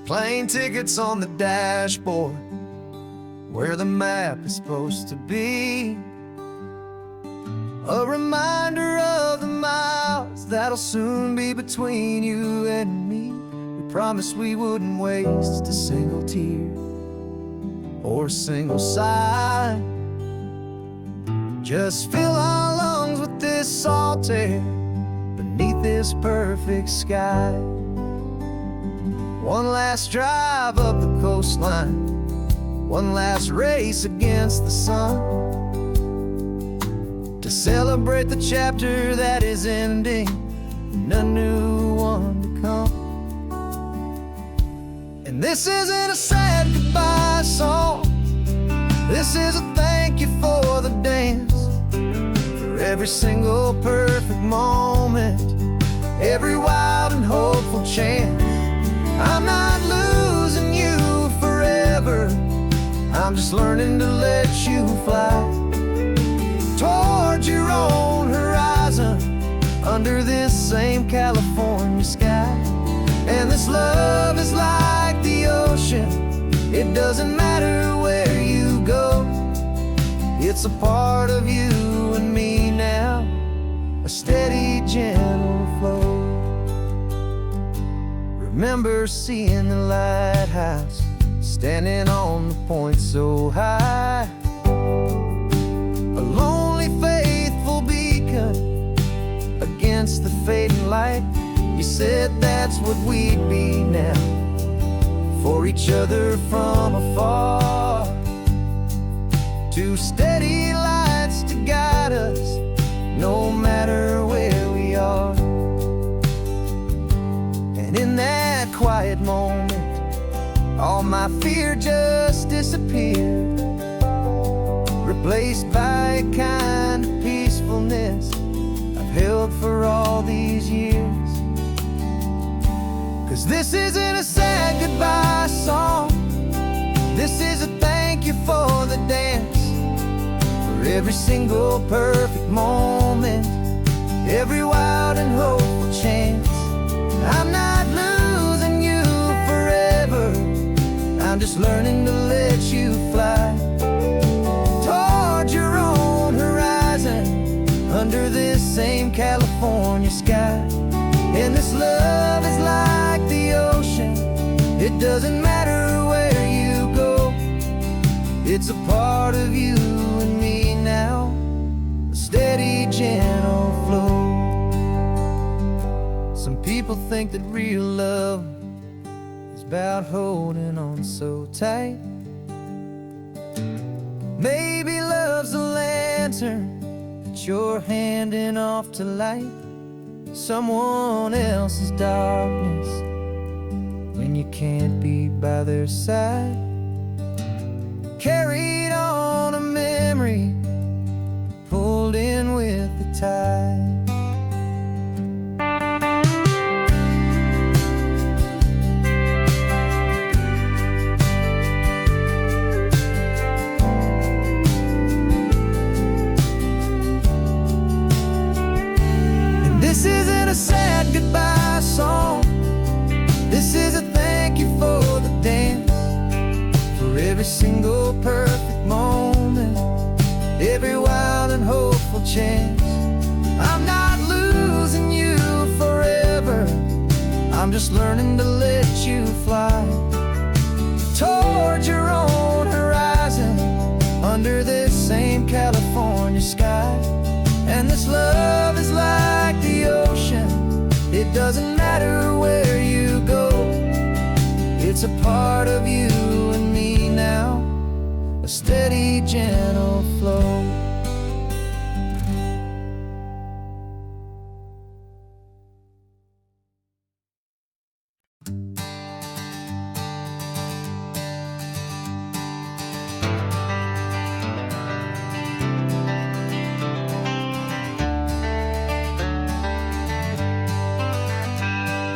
Plane tickets on the dashboard, where the map is supposed to be. A reminder of the miles that'll soon be between you and me. We promised we wouldn't waste a single tear or a single sigh. Just fill our lungs with this salt air beneath this perfect sky. One last drive up the coastline, one last race against the sun, to celebrate the chapter that is ending and a new one to come. And this isn't a sad goodbye song, this is a thank you for the dance, for every single perfect moment, every wild and hopeful chance. I'm not losing you forever, I'm just learning to let you fly towards your own horizon, under this same California sky. And this love is like the ocean, it doesn't matter where you go, it's a part of you and me now, a steady, gentle flow. Remember seeing the lighthouse, standing on the point so high, a lonely, faithful beacon against the fading light. You said that's what we'd be now, for each other from afar. Two steady lights to guide us, no matter where we are. And in that quiet moment, all my fear just disappeared, replaced by a kind of peacefulness I've held for all these years. 'Cause this isn't a sad goodbye song, this is a thank you for the dance, for every single perfect moment, every wild and hopeful chance. I'm not losing you forever, I'm just learning to let you fly towards your own horizon, under this same California sky. And this love is like the ocean, it doesn't matter where you go, it's a part of you and me now, a steady, gentle flow. Some people think that real love is about holding on so tight. Maybe love's a lantern that you're handing off to light someone else's darkness when you can't be by their side. Carried on a memory, pulled in with the tide. This isn't a sad goodbye song, this is a thank you for the dance, for every single perfect moment, every wild and hopeful chance. I'm not losing you forever, I'm just learning to let you fly towards your own horizon, under this same California sky. And this love is like the ocean, it doesn't matter where you go, it's a part of you and me now, a steady, gentle flow.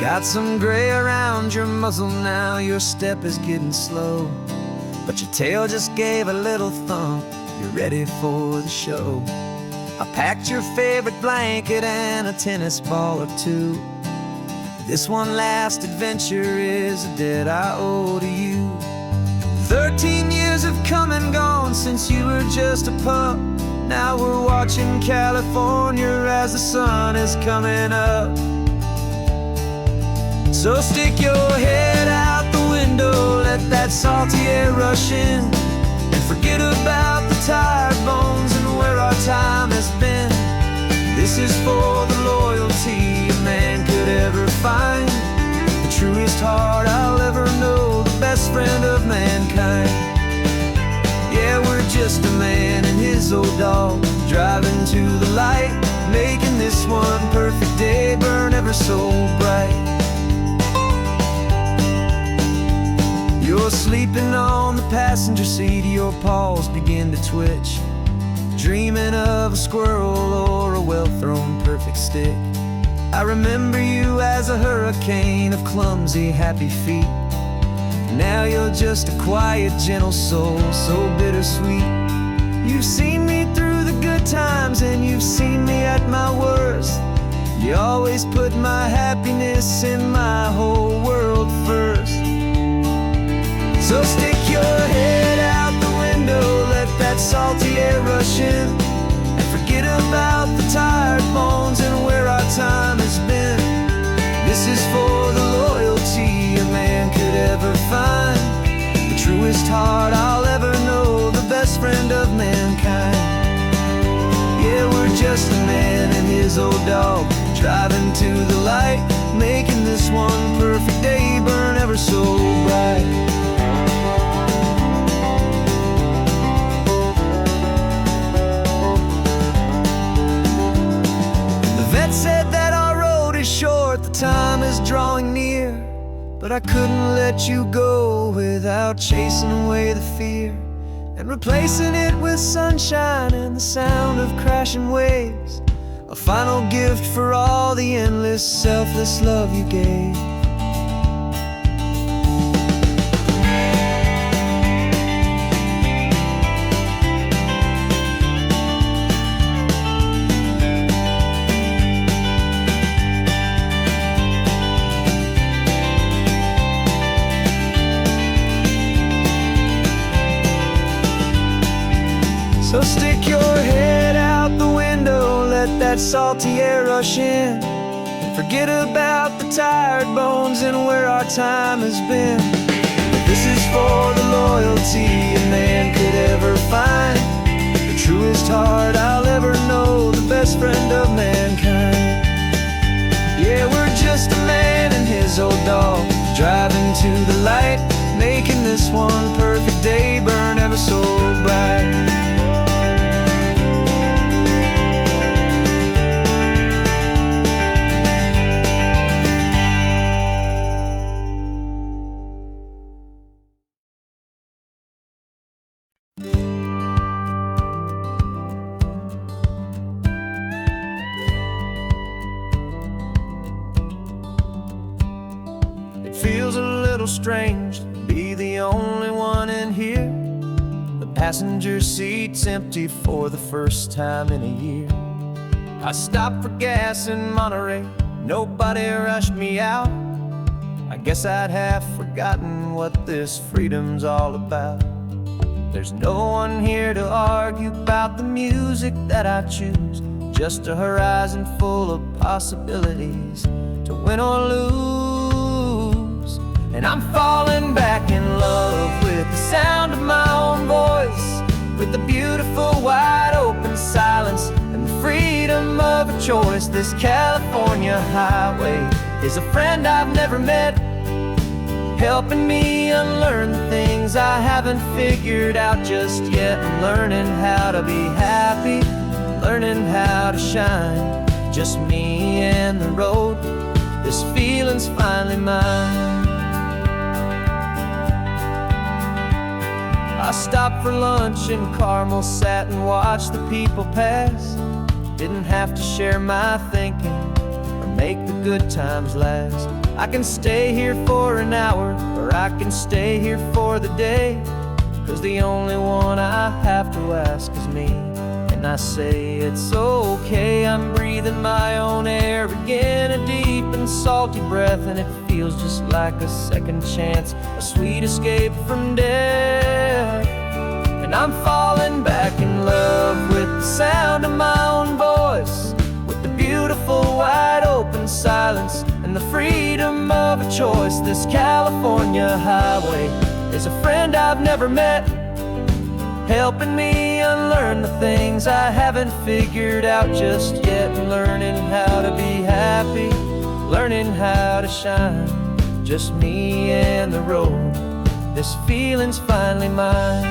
Got some gray around your muzzle now, your step is getting slow, but your tail just gave a little thump, you're ready for the show. I packed your favorite blanket and a tennis ball or two, This one last adventure is a debt I owe to you. 13 years have come and gone since you were just a pup. Now we're watching California as the sun is coming up. So stick your head out the window, let that salty air rush in, and forget about the tired bones and where our time has been. This is for the loyalty a man could ever find, the truest heart I'll ever know, the best friend of mankind. Yeah, we're just a man and his old dog, driving to the light, making this one perfect day burn ever so bright. You're sleeping on the passenger seat, your paws begin to twitch, dreaming of a squirrel or a well-thrown perfect stick. I remember you as a hurricane of clumsy, happy feet. Now you're just a quiet, gentle soul, so bittersweet. You've seen me through the good times and you've seen me at my worst. You always put my happiness in my whole world first. So stick your head out the window, let that salty air rush in, and forget about the tired bones and where our time has been. This is for the loyalty a man could ever find, the truest heart I'll ever know, the best friend of mankind. Yeah, we're just a man and his old dog, driving to the light, making this one perfect day burn ever so bright. Said that our road is short, the time is drawing near, but I couldn't let you go without chasing away the fear and replacing it with sunshine and the sound of crashing waves, a final gift for all the endless, selfless love you gave. So stick your head out the window, let that salty air rush in, and forget about the tired bones and where our time has been. This is for the loyalty a man could ever find, the truest heart I'll ever know, the best friend of mankind. Yeah, we're just a man and his old dog, driving to the light, making this one perfect day burn ever so bright. Feels a little strange to be the only one in here. The passenger seat's empty for the first time in a year. I stopped for gas in Monterey, nobody rushed me out. I guess I'd have forgotten what this freedom's all about. There's no one here to argue about the music that I choose, just a horizon full of possibilities to win or lose. And I'm falling back in love with the sound of my own voice, with the beautiful wide open silence and the freedom of a choice. This California highway is a friend I've never met, helping me unlearn the things I haven't figured out just yet. I'm learning how to be happy, learning how to shine, just me and the road. This feeling's finally mine. I stopped for lunch in Carmel, sat and watched the people pass. Didn't have to share my thinking or make the good times last. I can stay here for an hour, or I can stay here for the day, 'cause the only one I have to ask is me. And I say it's okay, I'm breathing my own air again, a deep and salty breath, and it feels just like a second chance, a sweet escape from death. And I'm falling back in love with the sound of my own voice, with the beautiful wide open silence and the freedom of a choice. This California highway is a friend I've never met, helping me unlearn the things I haven't figured out just yet, and learning how to be happy, learning how to shine, just me and the road. This feeling's finally mine.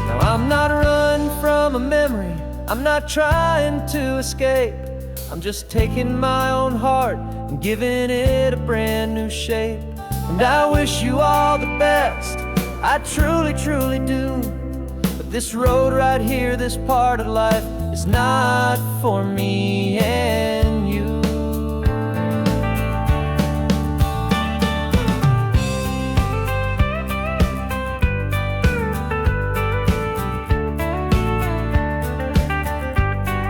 Now I'm not running from a memory, I'm not trying to escape, I'm just taking my own heart and giving it a brand new shape. And I wish you all the best, I truly, truly do. But this road right here, this part of life, is not for me and you.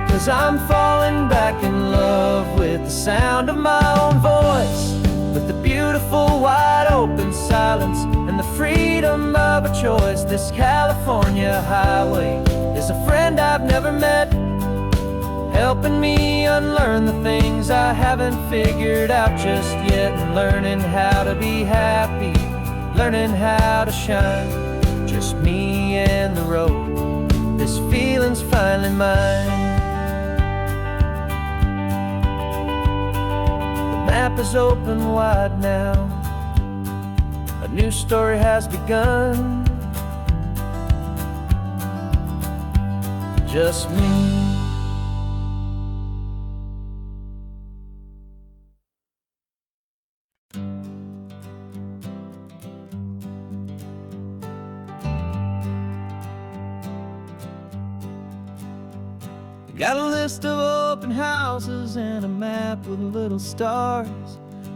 Cause I'm falling back in love with the sound of my own voice, with the beautiful wide open silence and the freedom of a choice. This California highway is a friend I've never met, helping me unlearn the things I haven't figured out just yet, and learning how to be happy, learning how to shine, just me and the road. This feeling's finally mine. The map is open wide now, a new story has begun, just me. Got a list of open houses and a map with little stars.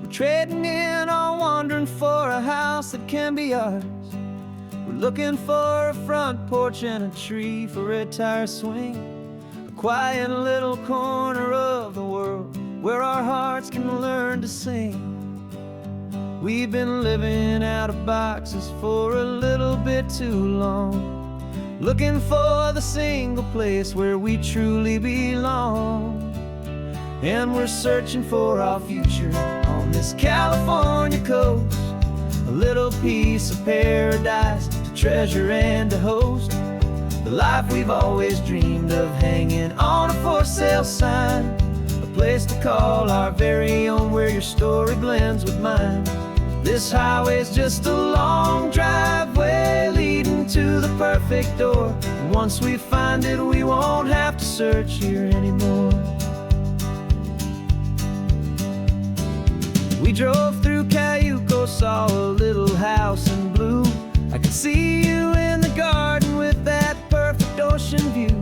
We're trading in on wandering for a house that can be ours. We're looking for a front porch and a tree for a tire swing, a quiet little corner of the world where our hearts can learn to sing. We've been living out of boxes for a little bit too long, looking for the single place where we truly belong. And we're searching for our future on this California coast, a little piece of paradise to treasure and to host, the life we've always dreamed of, hanging on a for sale sign, a place to call our very own, where your story blends with mine. This highway's just a long driveway leading to the perfect door, and once we find it, we won't have to search here anymore. We drove through Cayuco, saw a little house in blue. I could see you in the garden with that perfect ocean view.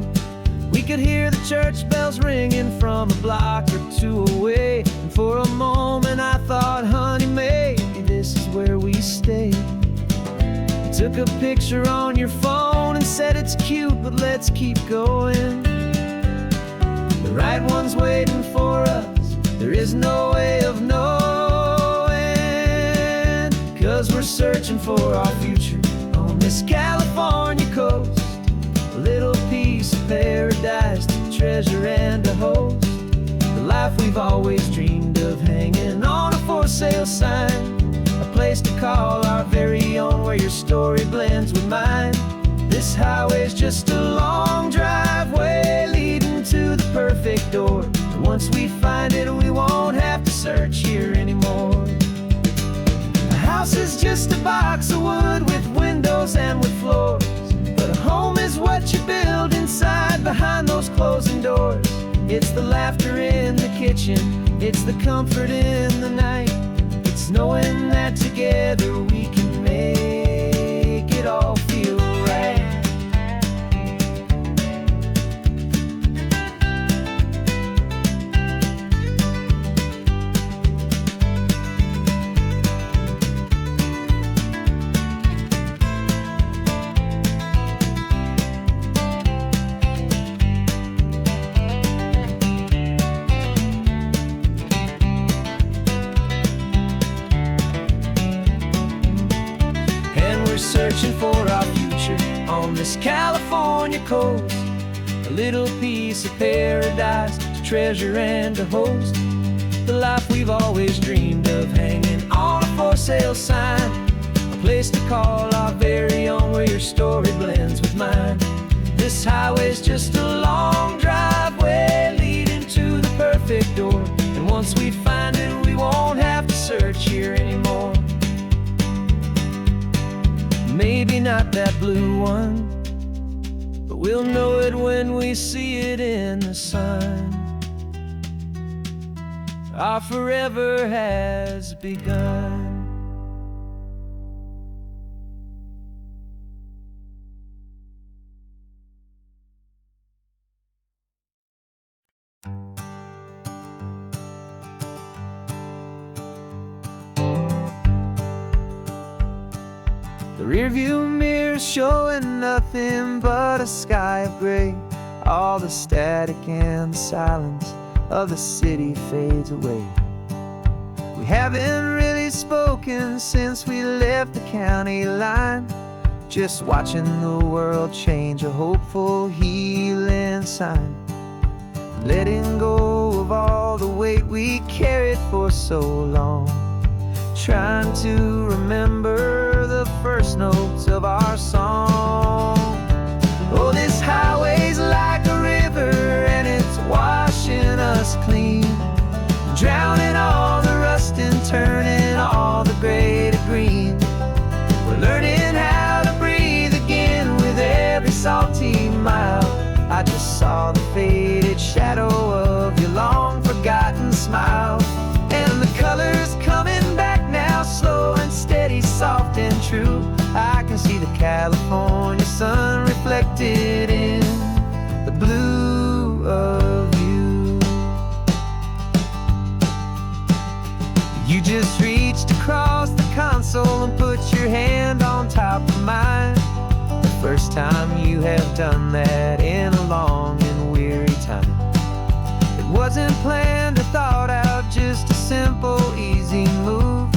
We could hear the church bells ringing from a block or two away, and for a moment I thought, honey, maybe this is where we stay. You took a picture on your phone and said it's cute, but let's keep going. The right one's waiting for us, there is no way of knowing, 'cause we're searching for our future on this California coast, a little piece of paradise to treasure and to host, the life we've always dreamed of, hanging on a for sale sign, a place to call our very own, where your story blends with mine. This highway's just a long driveway leading to the perfect door, and once we find it, we won't have to search here anymore. A house is just a box of wood with windows and with floors, but a home is what you build inside behind those closing doors. It's the laughter in the kitchen, it's the comfort in the night, it's knowing that together we can make it all feel right. searching for our future on this California coast. A little piece of paradise to treasure and to host. The life we've always dreamed of, hanging on a for sale sign. A place to call our very own, where your story blends with mine. This highway's just a long driveway leading to the perfect door. And once we find it, we won't have to search here anymore. Maybe not that blue one, but we'll know it when we see it in the sun. Our forever has begun. The rearview mirror's showing nothing but a sky of gray. All the static and the silence of the city fades away. We haven't really spoken since we left the county line. Just watching the world change, a hopeful healing sign. Letting go of all the weight we carried for so long. Trying to remember the first notes of our song. Oh, this highway's like a river and it's washing us clean, drowning all the rust and turning all the gray to green. We're learning how to breathe again with every salty mile. I just saw the faded shadow of your long forgotten smile. And the colors coming back now, slow and steady, soft and true. I can see the California sun reflected in the blue of you. You just reached across the console and put your hand on top of mine. The first time you have done that in a long and weary time. It wasn't planned or thought out, just a simple, easy move.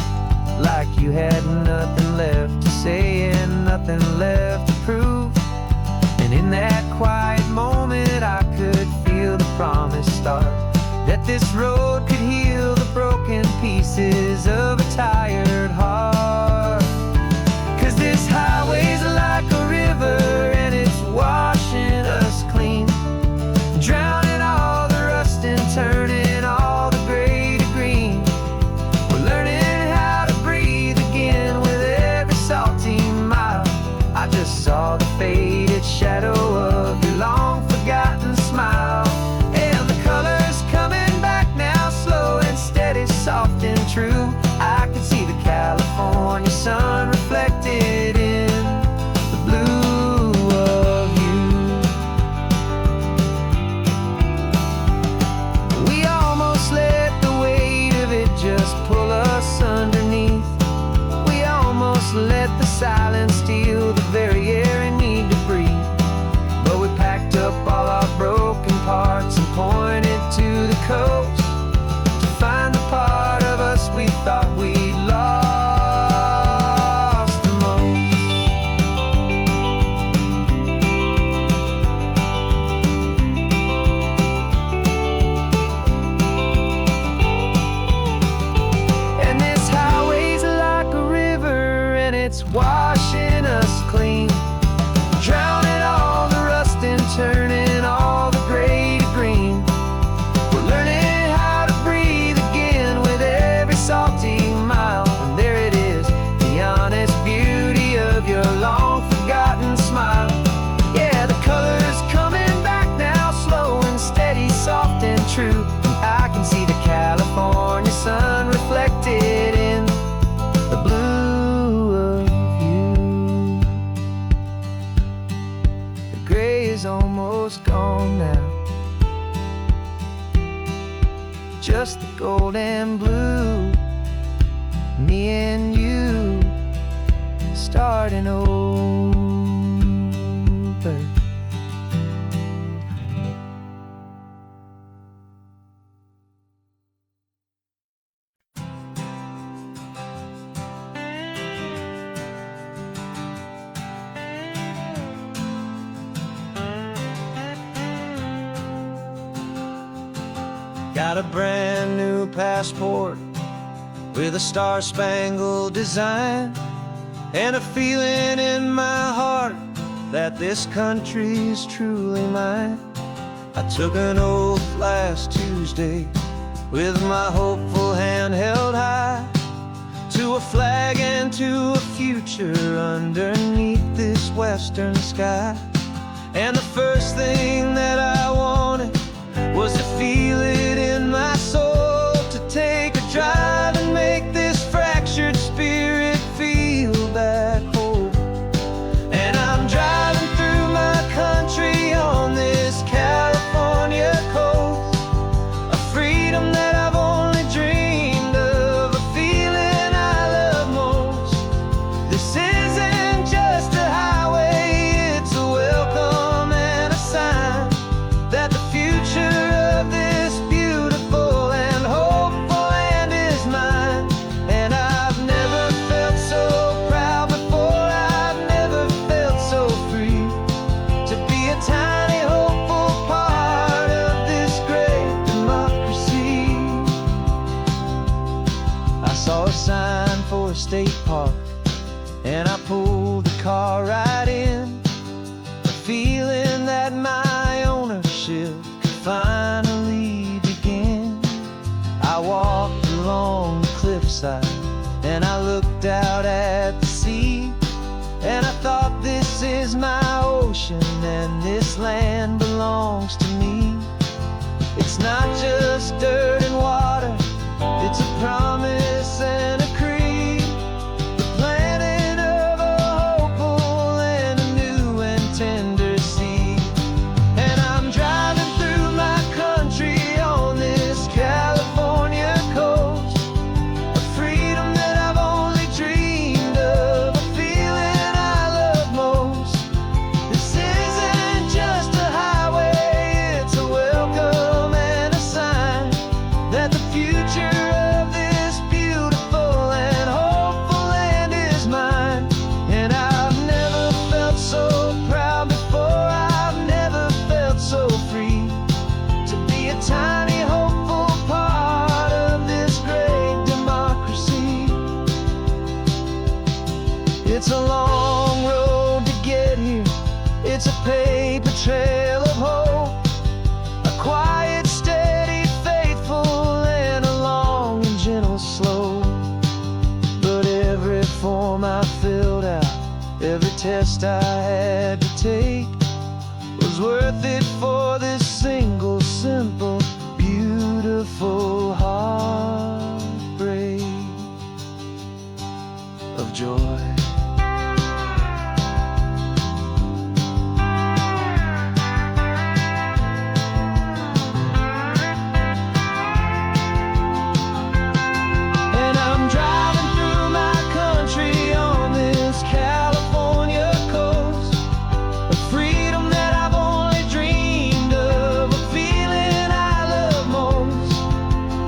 Like you had nothing left to say and nothing left to prove. And in that quiet moment I could feel the promise start, that this road could heal the broken pieces of a tired heart. 'Cause this highway's like a river and it's washing us clean, drowning all the rust and turning all the gray to green. We're learning how to breathe again with every salty mile. I just saw the faded shadow of your long forgotten smile. And the colors coming back now, slow and steady, soft and true. I can see the California sun reflected in the blue of you. We almost let the weight of it just pull us underneath. We almost let the silence steal the very air I need to breathe. But we packed up all our broken parts and pointed to the coast to find the part of us we thought we'd lost the most. And this highway's like a river and it's washing us clean, drowning all the rust and turning all the gray to green. We're learning how to breathe again with every salty mile. And there it is, the honest beauty of your long forgotten smile. Yeah, the colors coming back now, slow and steady, soft and true. I can see the California sun reflected in the blue of you. The gray is almost gone now, just the gold and blue. Me and you starting over. Got a brand new passport with a star-spangled design, and a feeling in my heart that this country's truly mine. I took an oath last Tuesday with my hopeful hand held high, to a flag and to a future underneath this western sky. And the first thing that I wanted was to feel it in my soul, to take a drive and make this fractured spirit feel back home. And I'm driving through my country on this California coast, a freedom that I've only dreamed of, a feeling I love most. This isn't just a highway, it's a welcome and a sign that the future of this beautiful and hopeful land is mine. And I've never felt so proud before, I've never felt so free, to be a tiny hopeful part of this great democracy. I saw a sign for a state park, and I pulled the car right in, a feeling that my ownership could finally begin. I walked along the cliffside and I looked out at the sea, and I thought, this is my ocean and this land belongs to me. It's not just dirt and water, it's a promise and a creed, the planting of a hopeful and a new and tender seed. And I'm driving through my country on this California coast, a freedom that I've only dreamed of, a feeling I love most. This isn't just a highway, it's a welcome and a sign that the future of this beautiful and hopeful land is mine. And I've never felt so proud before, I've never felt so free, to be a tiny hopeful part of this great democracy. It's a long road to get here, it's a paper trail of hope, a quiet, steady, faithful, and a long and gentle slope. But every form I filled out, every test I had to take, was worth it for this single, simple, beautiful heartbreak of joy. And I'm driving through my country on this California coast, a freedom that I've only dreamed of, a feeling I love most.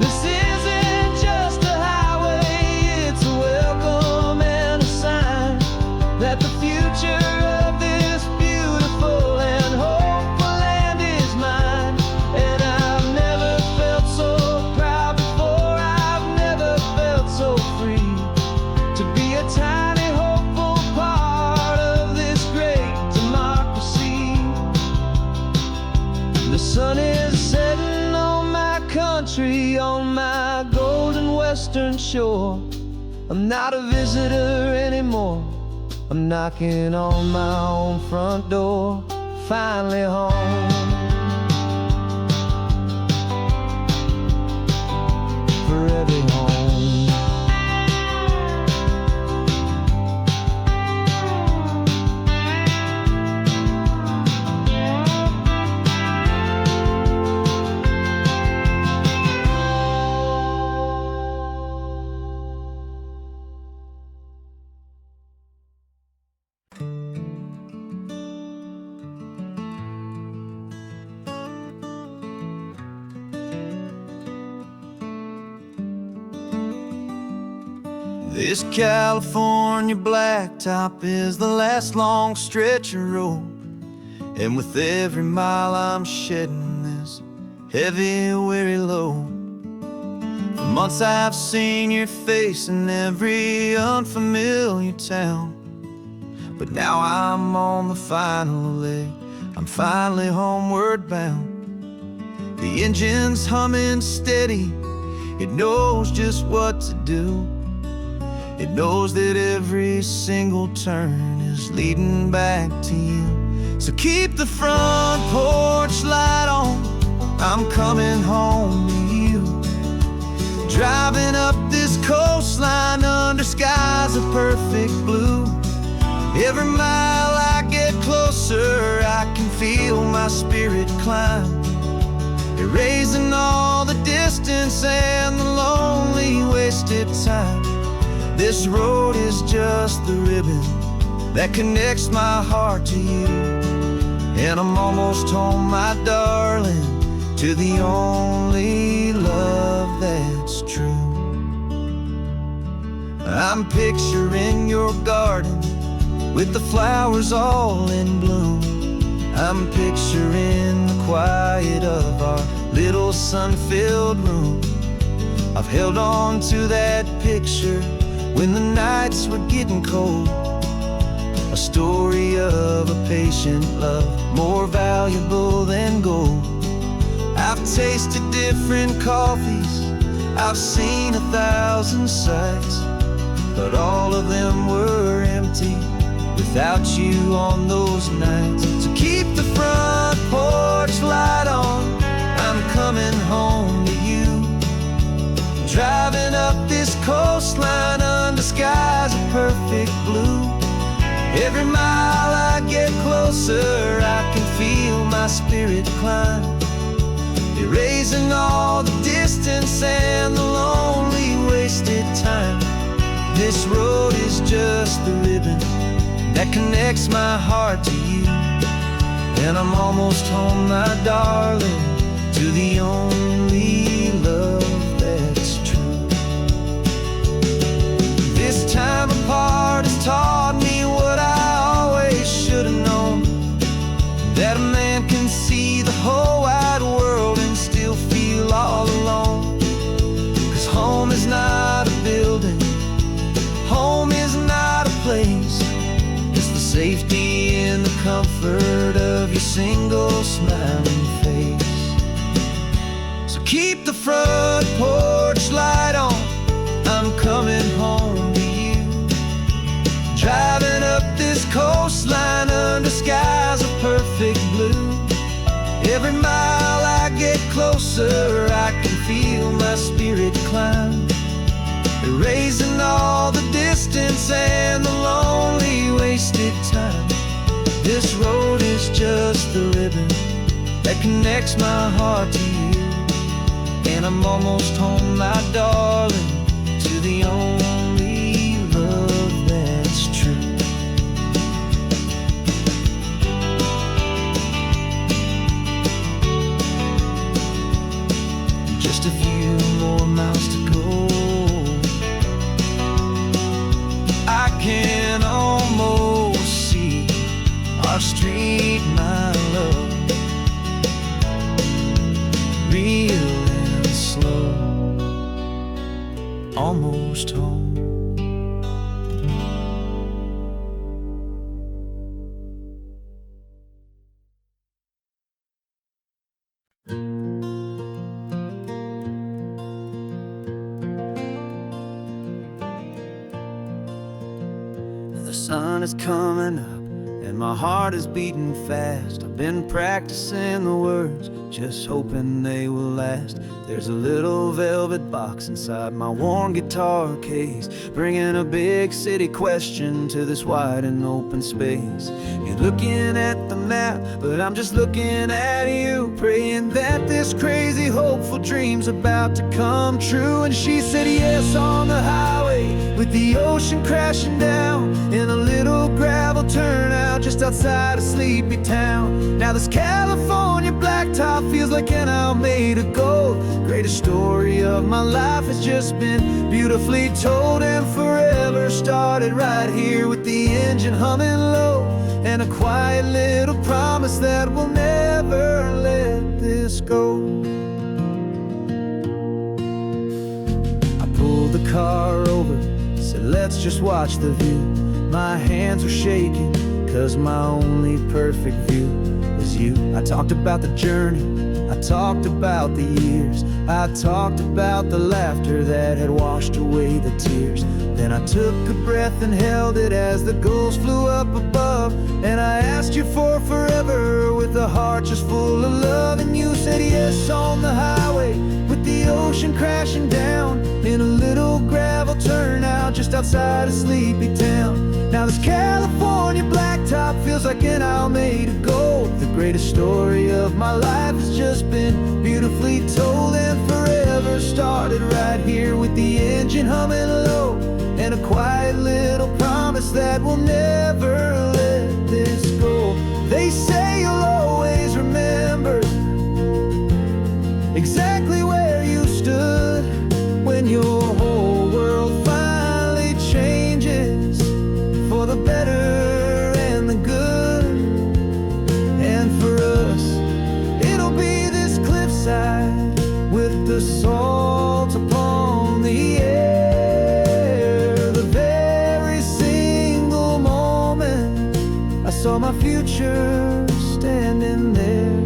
This isn't just a highway, it's a welcome and a sign that the future of this beautiful and hopeful land is mine. And I've never felt so proud before, I've never felt so free, to be a tiny hopeful part of this great democracy. The sun is setting on my country, on my golden western shore. I'm not a visitor anymore, I'm knocking on my own front door, finally home. Forever home. This California blacktop is the last long stretch of road, and with every mile I'm shedding this heavy, weary load. For months I've seen your face in every unfamiliar town, but now I'm on the final leg, I'm finally homeward bound. The engine's humming steady, it knows just what to do. It knows that every single turn is leading back to you. So keep the front porch light on, I'm coming home to you. Driving up this coastline under skies of perfect blue. Every mile I get closer, I can feel my spirit climb, erasing all the distance and the lonely wasted time. This road is just the ribbon that connects my heart to you. And I'm almost home, my darling, to the only love that's true. I'm picturing your garden with the flowers all in bloom. I'm picturing the quiet of our little sun-filled room. I've held on to that picture when the nights were getting cold. A story of a patient love, more valuable than gold. I've tasted different coffees, I've seen 1,000 sights, but all of them were empty without you on those nights. So keep the front porch light on, I'm coming home to you. Driving up this coastline under skies of perfect blue. Every mile I get closer, I can feel my spirit climb, erasing all the distance and the lonely wasted time. This road is just the ribbon that connects my heart to you. And I'm almost home, my darling, to the only love that's true. This time apart has taught me what I always should have known, that a man can see the whole wide world and still feel all alone. 'Cause home is not a building, home is not a place, it's the safety and the comfort of your single smiling face. So keep the front porch light on, I'm coming home to you. Driving up this coastline under skies of perfect blue. Every mile I get closer, I can feel my spirit climb, erasing all the distance and the lonely wasted time. This road is just the ribbon that connects my heart to you. And I'm almost home, my darling, to the only love that's true. Just a few more miles to go, I can almost see our street, my love, real and slow, almost home. The sun is coming up and my heart is beating fast. I've been practicing the words, just hoping they will last. There's a little velvet box inside my worn guitar case, bringing a big city question to this wide and open space. You're looking at the map, but I'm just looking at you, praying that this crazy hopeful dream's about to come true. And she said yes on the highway with the ocean crashing down in a little gravel turnout just outside a sleepy town. Now this California blacktop feels like an isle made of gold. Greatest story of my life has just been beautifully told, and forever started right here with the engine humming low, and a quiet little promise that we'll never let this this go. I pulled the car over, said let's just watch the view. My hands were shaking, cause my only perfect view was you. I talked about the journey, I talked about the years, I talked about the laughter that had washed away the tears. Then I took a breath and held it as the gulls flew up above. And I asked you for forever with a heart just full of love. And you said yes on the highway with the ocean crashing down in a little gravel turnout just outside of Sleepy Town. Now this California blacktop feels like an Alameda Gold. The greatest story of my life has just been beautifully told, and forever started right here with the engine humming low, and a quiet little promise that we'll never let this go. They say you'll always remember exactly where you stood when your whole world finally changes for the better and the good. And for us, it'll be this cliffside with the salt upon the air. The very single moment I saw my future standing there.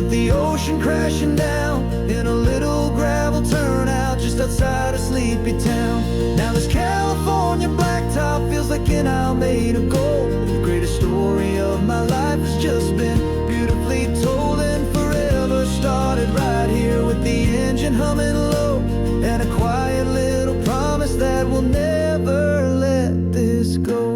The ocean crashing down in a little gravel turnout just outside of Sleepy Town. Now this California blacktop feels like an Alameda Gold. The greatest story of my life has just been beautifully told, and forever started right here with the engine humming low, and a quiet little promise that we'll never let this go.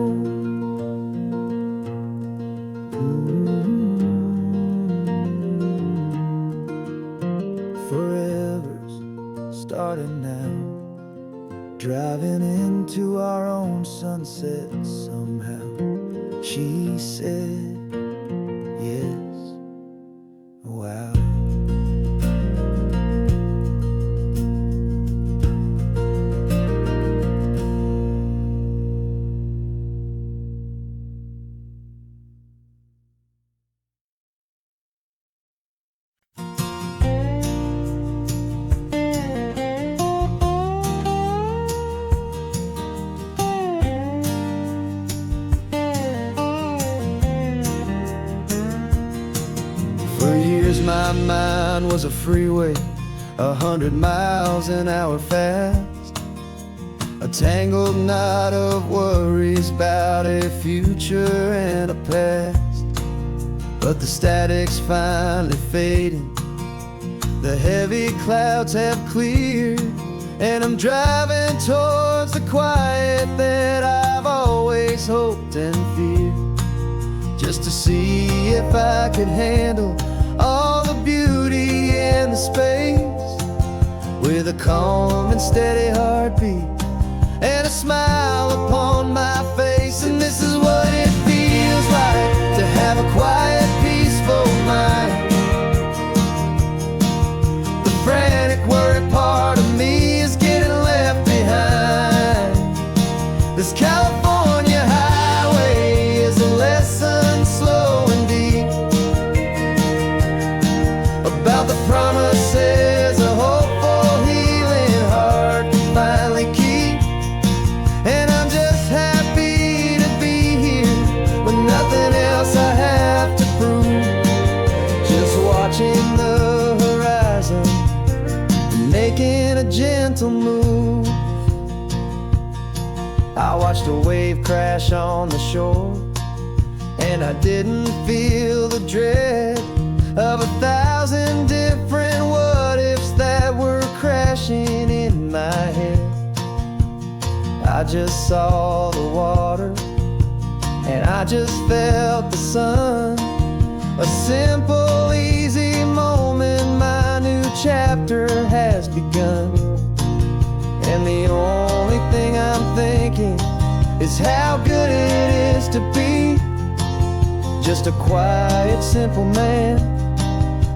Starting now, driving into our own sunset somehow. She said yes, wow. For years my mind was a freeway, 100 miles an hour fast, a tangled knot of worries about a future and a past. But the static's finally fading, the heavy clouds have cleared, and I'm driving towards the quiet that I've always hoped and feared, just to see if I could handle all the beauty and the space, with a calm and steady heartbeat and a smile upon my face. And this is what it feels like to have a quiet, peaceful mind. The frantic, worried part of me is getting left behind. This California highway is a lesson slow and deep about the promises a hopeful, healing heart can finally keep. And I'm just happy to be here with nothing else I have to prove, just watching the horizon and making a gentle move. I watched a wave crash on the shore, and I didn't feel the dread of 1,000 different what-ifs that were crashing in my head. I just saw the water, and I just felt the sun. A simple, easy moment, my new chapter has begun. And the only thing I'm thinking is how good it is to be just a quiet, simple man,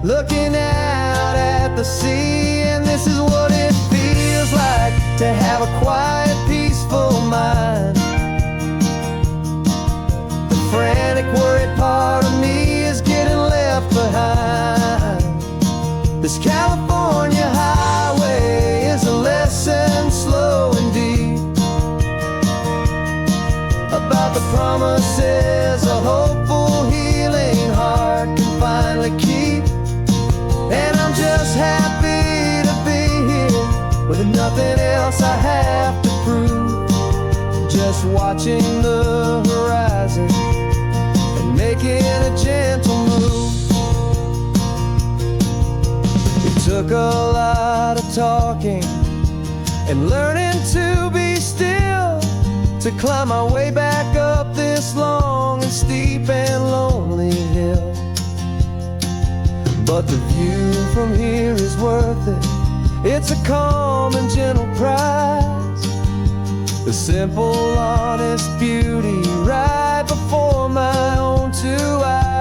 looking out at the sea. And this is what it feels like to have a quiet, peaceful mind. The frantic, worried part of me is getting left behind. This California highway is a lesson, slow and deep, about the promises a hopeful, healing heart can finally keep. And I'm just happy to be here with nothing else I have to prove, just watching the horizon and making a gentle move. It took a lot of talking and learning to be still, to climb my way back up this long and steep and lonely hill. But the view from here is worth it. It's a calm and gentle prize, the simple, honest beauty right before my own two eyes.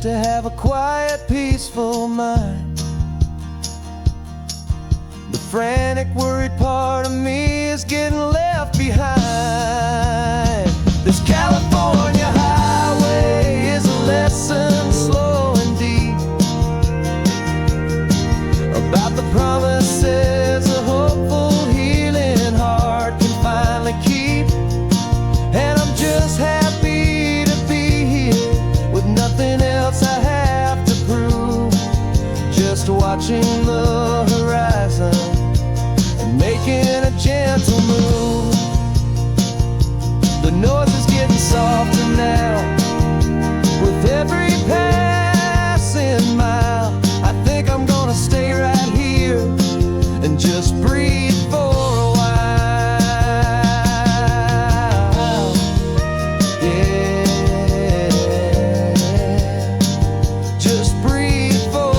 To have a quiet, peaceful mind. The frantic, worried part of me is getting left behind. This California highway is a lesson, slow and deep, about the promises a hopeful, healing heart can finally keep. And I'm just happy to be here with nothing else I have to prove, just watching the horizon and making a gentle move. The noise is getting softer now with every passing mile. I think I'm gonna stay right here and just breathe for a while. Yeah, just breathe for a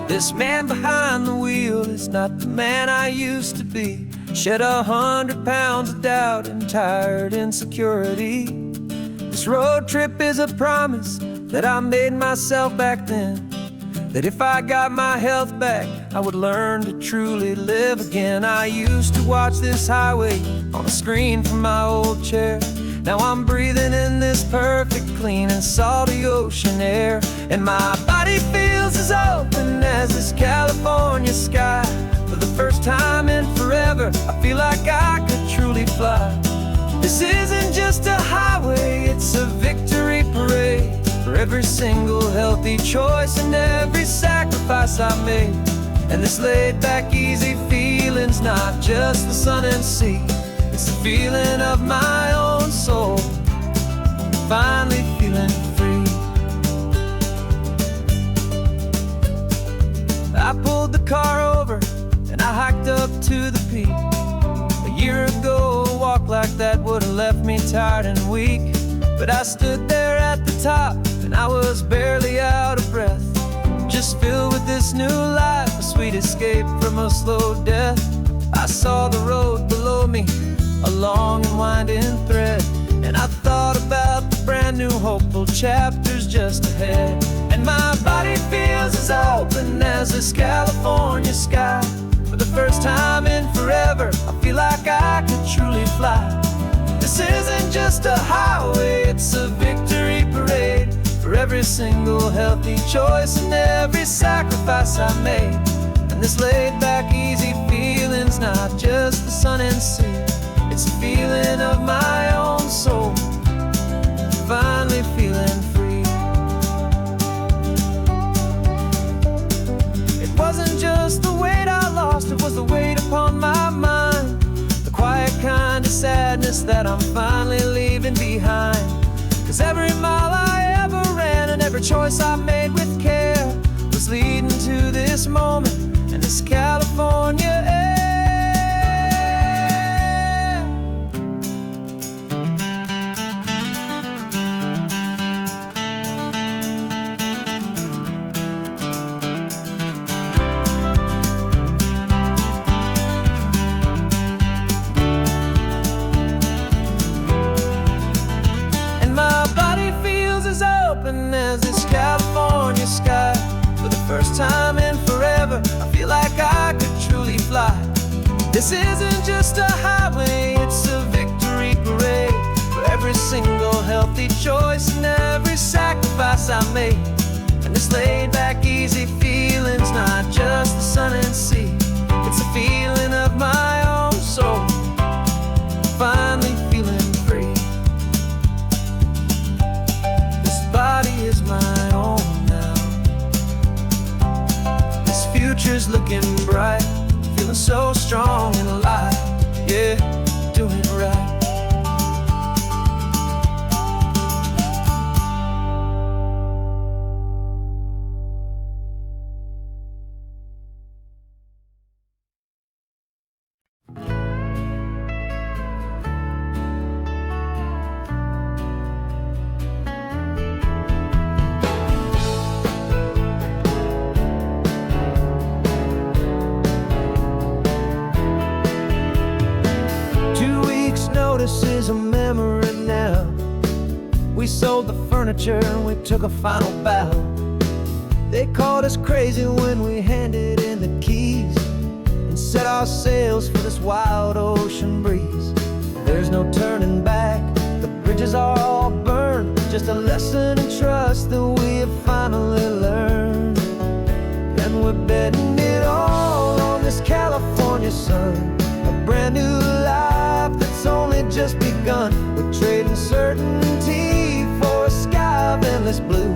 This man behind the wheel is not the man I used to be. Shed 100 pounds of doubt and tired insecurity. This road trip is a promise that I made myself back then, that if I got my health back, I would learn to truly live again. I used to watch this highway on a screen from my old chair. Now I'm breathing in this perfect, clean and salty ocean air. And my body feels as open as this California sky. For the first time in forever, I feel like I could truly fly. This isn't just a highway, it's a victory parade for every single healthy choice and every sacrifice I made. And this laid back, easy feeling's not just the sun and sea, it's the feeling of my own soul, finally feeling free. I pulled the car over and I hiked up to the peak. A year ago, a walk like that would have left me tired and weak. But I stood there at the top and I was barely out of breath, just filled with this new life, a sweet escape from a slow death. I saw the road below me, a long and winding thread, and I thought about the brand new hopeful chapters just ahead. And my body feels as open as this California sky. For the first time in forever, I feel like I could truly fly. This isn't just a highway, it's a victory parade for every single healthy choice and every sacrifice I made. And this laid back, easy feeling's not just the sun and sea, it's a feeling of my own soul, finally feeling free. sadness that I'm finally leaving behind. 'Cause every mile I ever ran and every choice I made with care was leading to this moment and this California air. As this California sky, for the first time in forever, I feel like I could truly fly. This isn't just a highway, it's a victory parade for every single healthy choice and every sacrifice I made. And this laid back, easy feeling's not just the sun and sea, it's a feeling of my own soul, finally feeling free. Body is my own now. This future's looking bright, feeling so strong and alive. Yeah, doing it right. Notice is a memory now. We sold the furniture and we took a final bow. They called us crazy when we handed in the keys and set our sails for this wild ocean breeze. There's no turning back, the bridges are all burned, just a lesson in trust that we have finally learned. And we're betting it all on this California sun, a brand new life that's only just begun. We're trading certainty for a sky of endless blue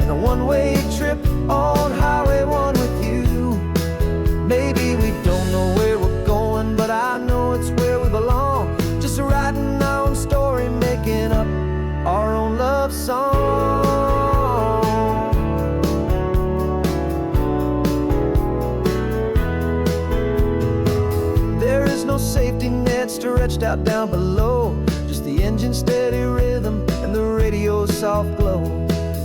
and a one-way trip on Highway 1 with you. Maybe we don't know where we're going, but I know it's where we belong. Just writing our own story, making up our own love song. There is no safety net stretched out down below, just the engine's steady rhythm and the radio's soft glow.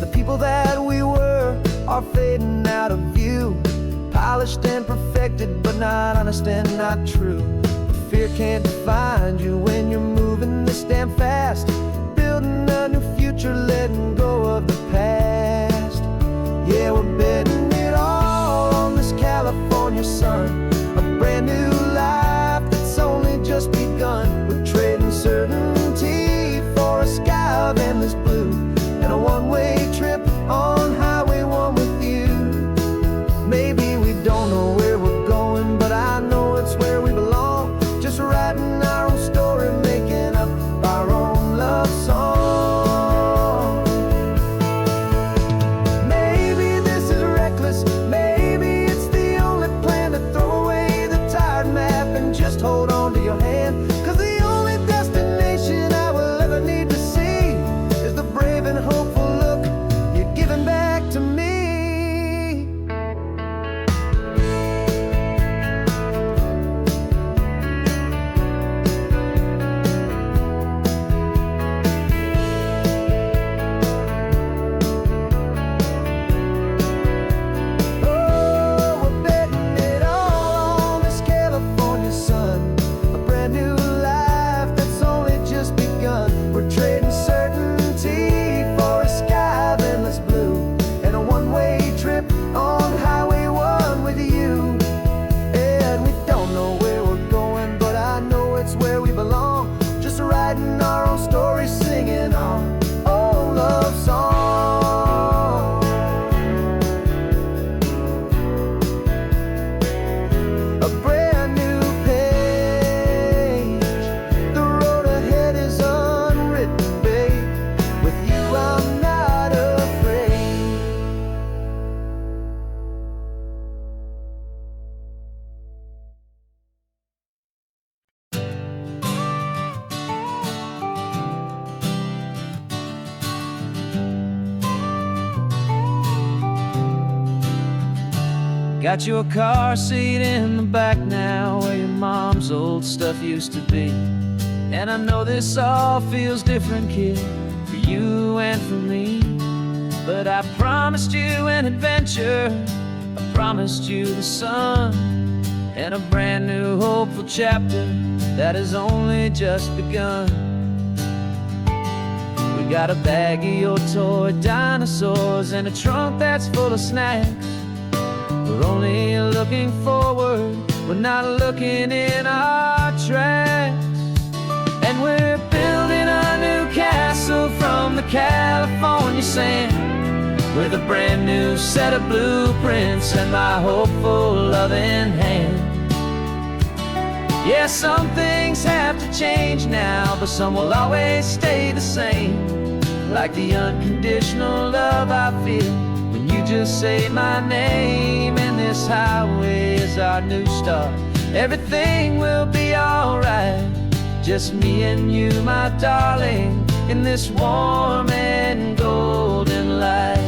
The people that we were are fading out of view, polished and perfected, but not honest and not true. Fear can't define you when you're moving this damn fast, building a new future, letting go of the past. Yeah, we're betting it all on this California sun, a brand new life that's only just begun. We're trading certainty for a sky of endless blue and a one-way trip on Highway 1 with you. Maybe we don't know where we're going, but I know it's where we belong. Just writing our own story, making up our own love song. Maybe this is Got your car seat in the back now, where your mom's old stuff used to be. And I know this all feels different, kid, for you and for me. But I promised you an adventure, I promised you the sun, and a brand new hopeful chapter that has only just begun. We got a bag of your toy dinosaurs and a trunk that's full of snacks. We're only looking forward, we're not looking in our tracks. And we're building a new castle from the California sand, with a brand new set of blueprints and my hopeful loving hand. Yeah, some things have to change now, but some will always stay the same. Like the unconditional love I feel when you just say my name. And this highway is our new start, everything will be alright. Just me and you, my darling, in this warm and golden light.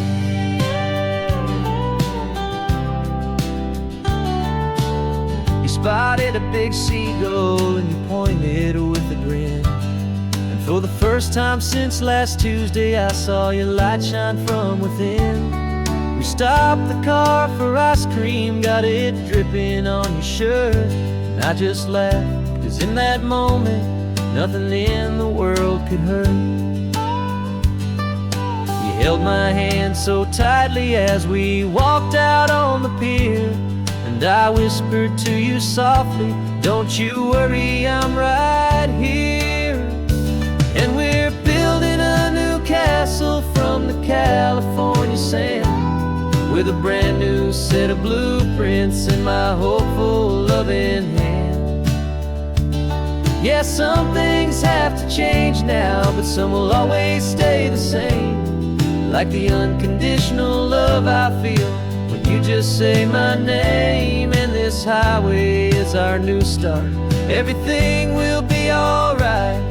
You spotted a big seagull and you pointed with a grin. And for the first time since last Tuesday, I saw your light shine from within. We stopped the car for ice cream, got it dripping on your shirt. And I just laughed, 'cause in that moment, nothing in the world could hurt. You held my hand so tightly as we walked out on the pier, and I whispered to you softly, don't you worry, I'm right here. And we're building a new castle from the California sand, with a brand new set of blueprints in my hopeful loving hand. Yeah, some things have to change now, but some will always stay the same. Like the unconditional love I feel when you just say my name. And this highway is our new start, everything will be alright.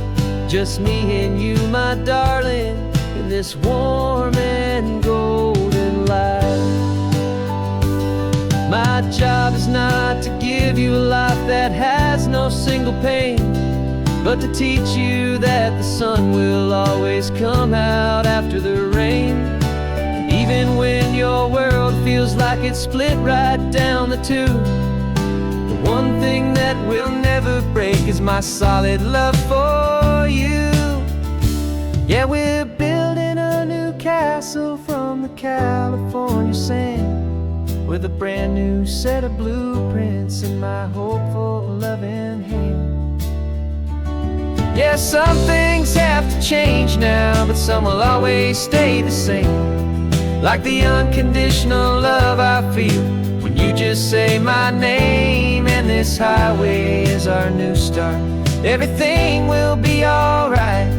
Just me and you, my darling, in this warm and golden light. My job is not to give you a life that has no single pain, but to teach you that the sun will always come out after the rain. Even when your world feels like it's split right down the two, the one thing that will never break is my solid love for you. Yeah, we're building a new castle from the California sand, with a brand new set of blueprints in my hopeful loving hand. Yeah, some things have to change now, but some will always stay the same. Like the unconditional love I feel when you just say my name. And this highway is our new start, everything will be alright.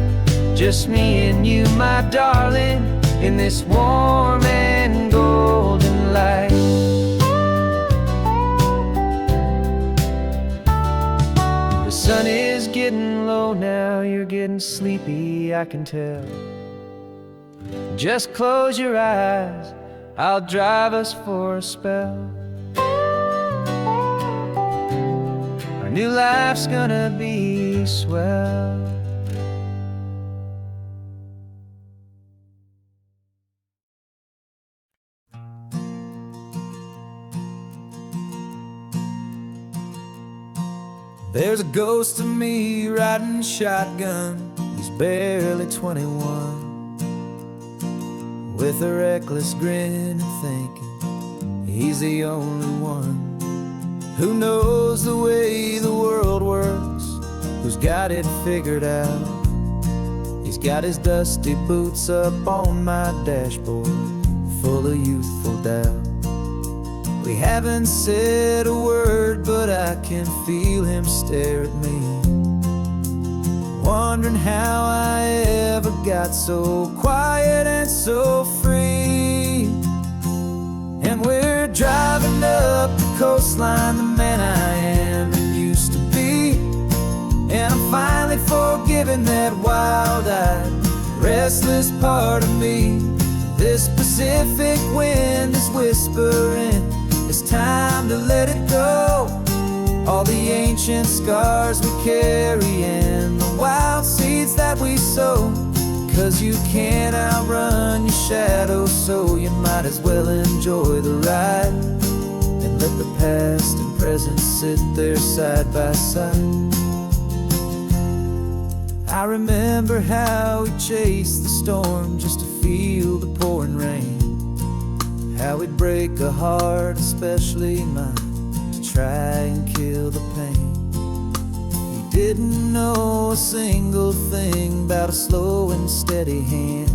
Just me and you, my darling, in this warm and golden light. The sun is getting low now, you're getting sleepy, I can tell. Just close your eyes, I'll drive us for a spell. Our new life's gonna be swell. There's a ghost of me riding shotgun, he's barely 21, with a reckless grin and thinking he's the only one who knows the way the world works, who's got it figured out. He's got his dusty boots up on my dashboard, full of youthful doubt. We haven't said a word, but I can feel him stare at me, wondering how I ever got so quiet and so free. And we're driving up the coastline, the man I am and used to be. And I'm finally forgiving that wild-eyed, restless part of me. This Pacific wind is whispering, It's time to let it go. All the ancient scars we carry and the wild seeds that we sow. 'Cause you can't outrun your shadow, so you might as well enjoy the ride. And let the past and present sit there side by side. I remember how we chased the storm just to feel the pouring rain. How we'd break a heart, especially mine, to try and kill the pain. He didn't know a single thing about a slow and steady hand.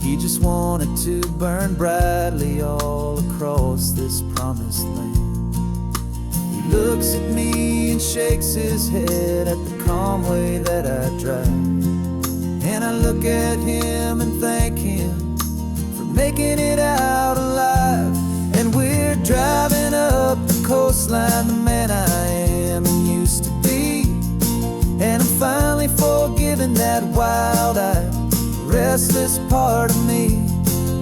He just wanted to burn brightly all across this promised land. He looks at me and shakes his head at the calm way that I drive. And I look at him and thank him for making it out alive. And we're driving up the coastline, the man I am and used to be. And I'm finally forgiving that wild-eyed, restless part of me.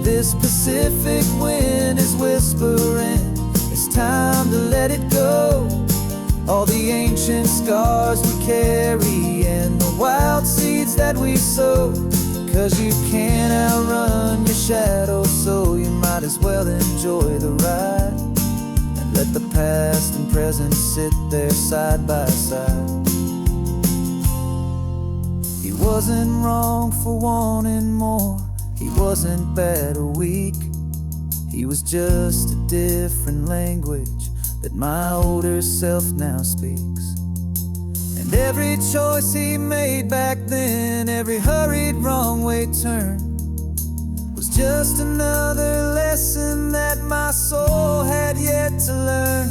This Pacific wind is whispering, it's time to let it go. All the ancient scars we carry and the wild seeds that we sow. 'Cause you can't outrun your shadow, so you might as well enjoy the ride. And let the past and present sit there side by side. He wasn't wrong for wanting more. He wasn't bad or weak. He was just a different language that my older self now speaks. And every choice he made back then, every hurried wrong way turn, was just another lesson that my soul had yet to learn.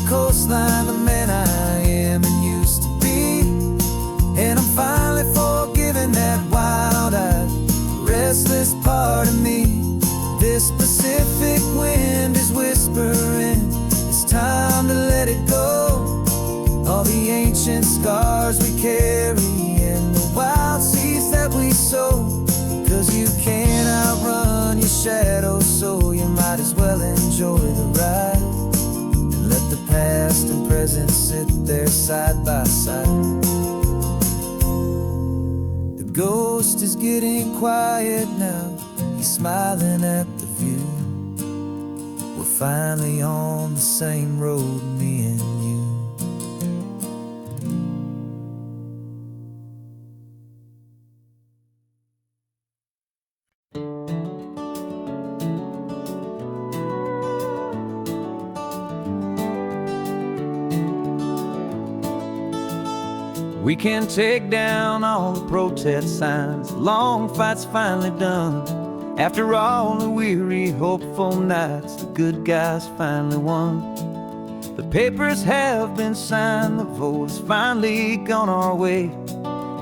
Coastline, the man I am and used to be. And I'm finally forgiving that wild-eyed, restless part of me. This Pacific wind is whispering, it's time to let it go. All the ancient scars we carry and the wild seeds that we sow. 'Cause you can't outrun your shadow, so you might as well enjoy the ride. Let the past and present sit there side by side. The ghost is getting quiet now. He's smiling at the view. We're finally on the same road, me and you. We can take down all the protest signs. Long fight's finally done. After all the weary, hopeful nights, the good guys finally won. The papers have been signed, the vote has finally gone our way.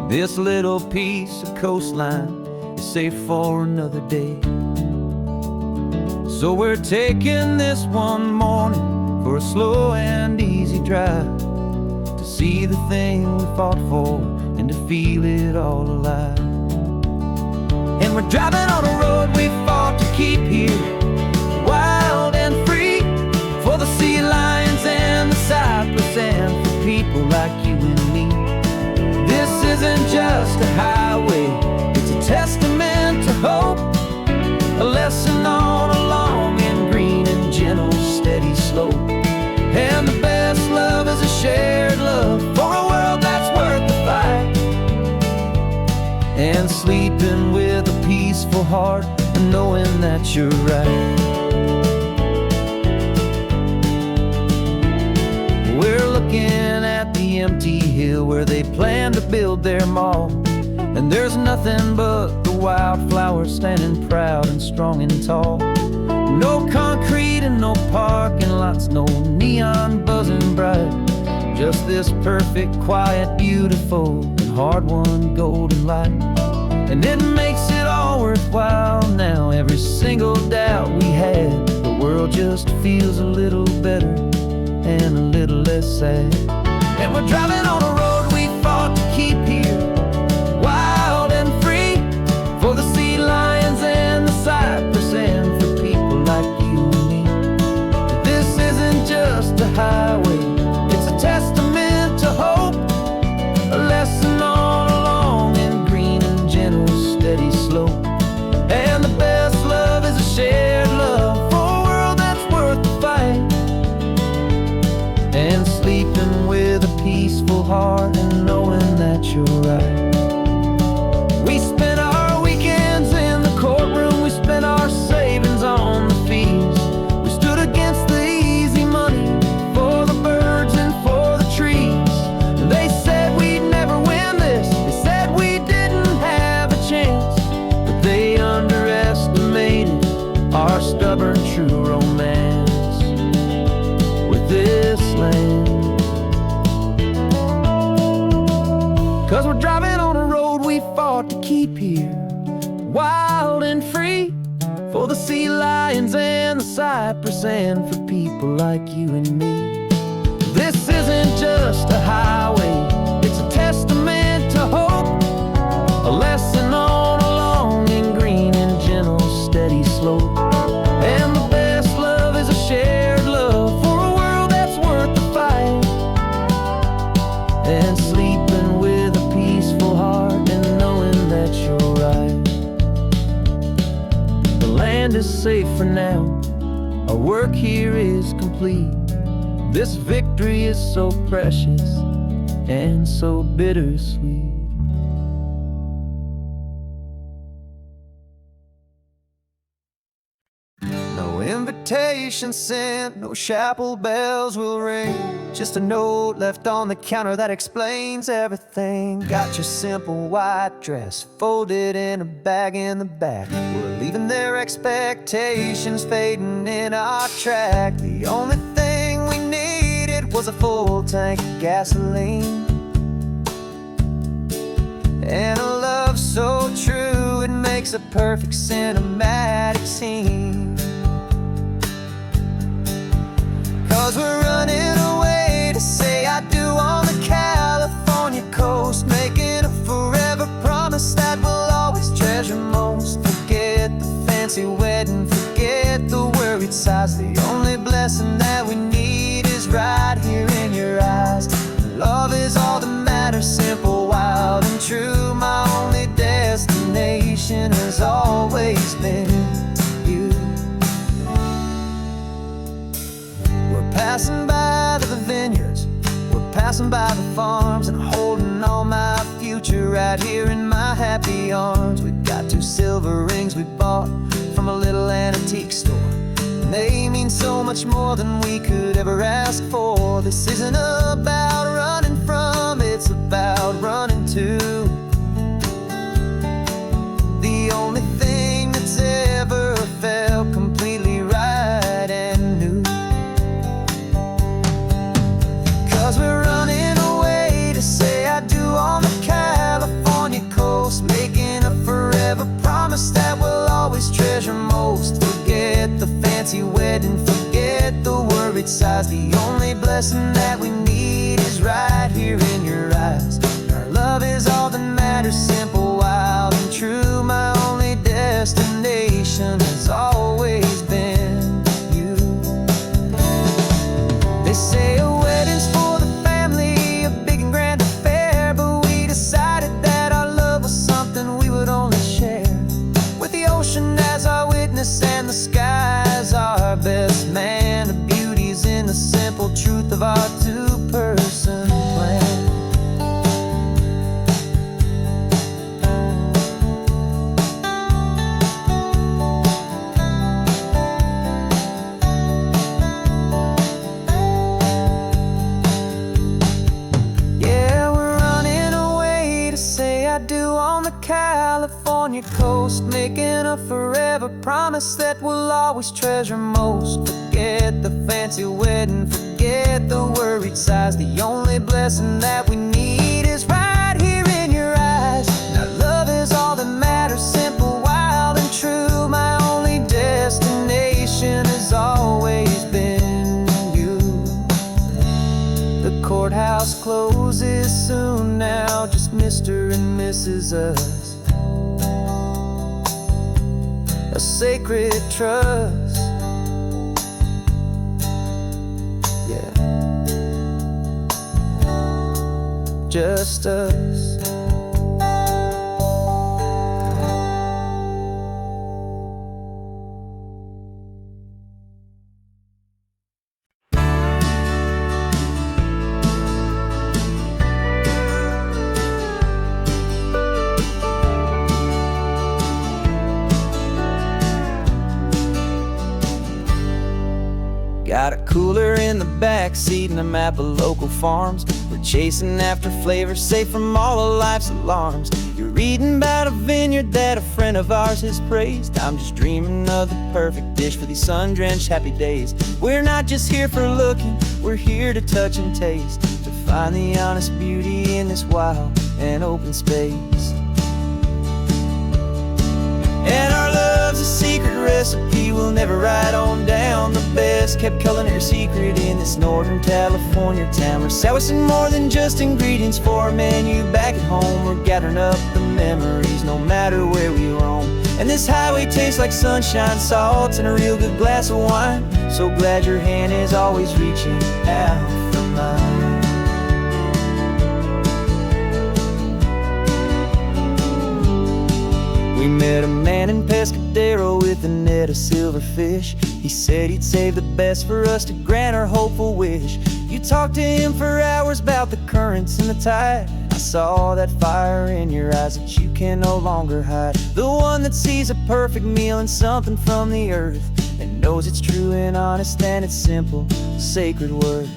This little piece of coastline is safe for another day. So we're taking this one morning for a slow and easy drive, to see the thing we fought for and to feel it all alive. And we're driving on a road we fought to keep here, wild and free, for the sea lions and the cypress and for people like you and me. This isn't just a highway, it's a testament to hope, a lesson on a long and green and gentle steady slope. And the best love is a shared love for a world that's worth the fight. And sleeping with a peaceful heart and knowing that you're right. We're looking at the empty hill where they plan to build their mall. And there's nothing but the wildflowers standing proud and strong and tall. No concrete and no parking lots, no neon buzzing bright. Just this perfect, quiet, beautiful, and hard-won golden light. And it makes it all worthwhile now. Every single doubt we had, the world just feels a little better and a little less sad. And we're driving on a road we fought to keep here, wild and free, for the sea lions and the cypress and for people like you and me. This isn't just a highway, it's a testament to hope, a lesson all along in green and gentle steady slope. And the best love is a shared love for a world that's worth the fight, and sleeping with a peaceful heart and knowing that you're right. We spent our weekends in the courtroom, we spent our savings on the fees. We stood against the easy money for the birds and for the trees. They said we'd never win this, they said we didn't have a chance, but they underestimated our stubborn true romance with this land. 'Cause we're driving on a road we fought to keep here, wild and free, for the sea lions and the cypress and for people like you and me. This isn't just a highway, it's a testament to hope, a lesson on along in green and gentle steady slope. And the best love is a shared love for a world that's worth the fight, and sleeping with a peaceful heart and knowing that you're right. The land is safe for now, our work here is complete. This victory is so precious and so bittersweet. No invitation sent, no chapel bells will ring, just a note left on the counter that explains everything. Got your simple white dress folded in a bag in the back. We're leaving their expectations fading in our track. The only thing we needed was a full tank of gasoline, and a love so true it makes a perfect cinematic scene. 'Cause we're running away to say I do on the California coast, making a forever promise that we'll always treasure most. Forget the fancy wedding, forget the worried sighs. The only blessing that we need is right here in your eyes. Love is all that matters, simple, wild and true. My only destination has always been you. We're passing by the vineyards, we're passing by the farms, and holding all my future right here in my happy arms. We've got 2 silver rings we bought from a little antique store, and they mean so much more than we could ever ask for. This isn't about running from, it's about running to the only thing that's ever felt completely right and new. 'Cause we're running away to say I do on the California coast, making a forever promise that we'll always treasure most. Forget the fancy wedding, forget the worried sighs. The only blessing that we need is right here in your eyes. Our love is all that matters, simple, wild and true. My only destination has always been you. They say a wedding's for the family, a big and grand affair, but we decided that our love was something we would only share with the ocean as our witness and the sky as our best man. The beauty's in the simple truth of our 2-person plan. Yeah, we're running away to say I do on the California coast, making a forever promise that we'll always treasure most. Forget the fancy wedding, forget the worried sighs. The only blessing that we need is right here in your eyes. Now love is all that matters, simple, wild and true. My only destination is always courthouse closes soon now, just Mr. and Mrs. Us, a sacred trust. Yeah, just us. Got a cooler in the back seat and a map of local farms. We're chasing after flavors safe from all of life's alarms. You're reading about a vineyard that a friend of ours has praised. I'm just dreaming of the perfect dish for these sun-drenched happy days. We're not just here for looking, we're here to touch and taste, to find the honest beauty in this wild and open space. And our love's a secret recipe we'll never write on down. The best kept culinary secret in this Northern California town. We're selling more than just ingredients for a menu back at home. We're gathering up the memories no matter where we roam. And this highway tastes like sunshine, salt, and a real good glass of wine. So glad your hand is always reaching out for mine. We met a man in Pescadero with a net of silverfish. He said he'd save the best for us to grant our hopeful wish. You talked to him for hours about the currents and the tide. I saw that fire in your eyes that you can no longer hide. The one that sees a perfect meal in something from the earth, and knows it's true and honest and it's simple, sacred worth.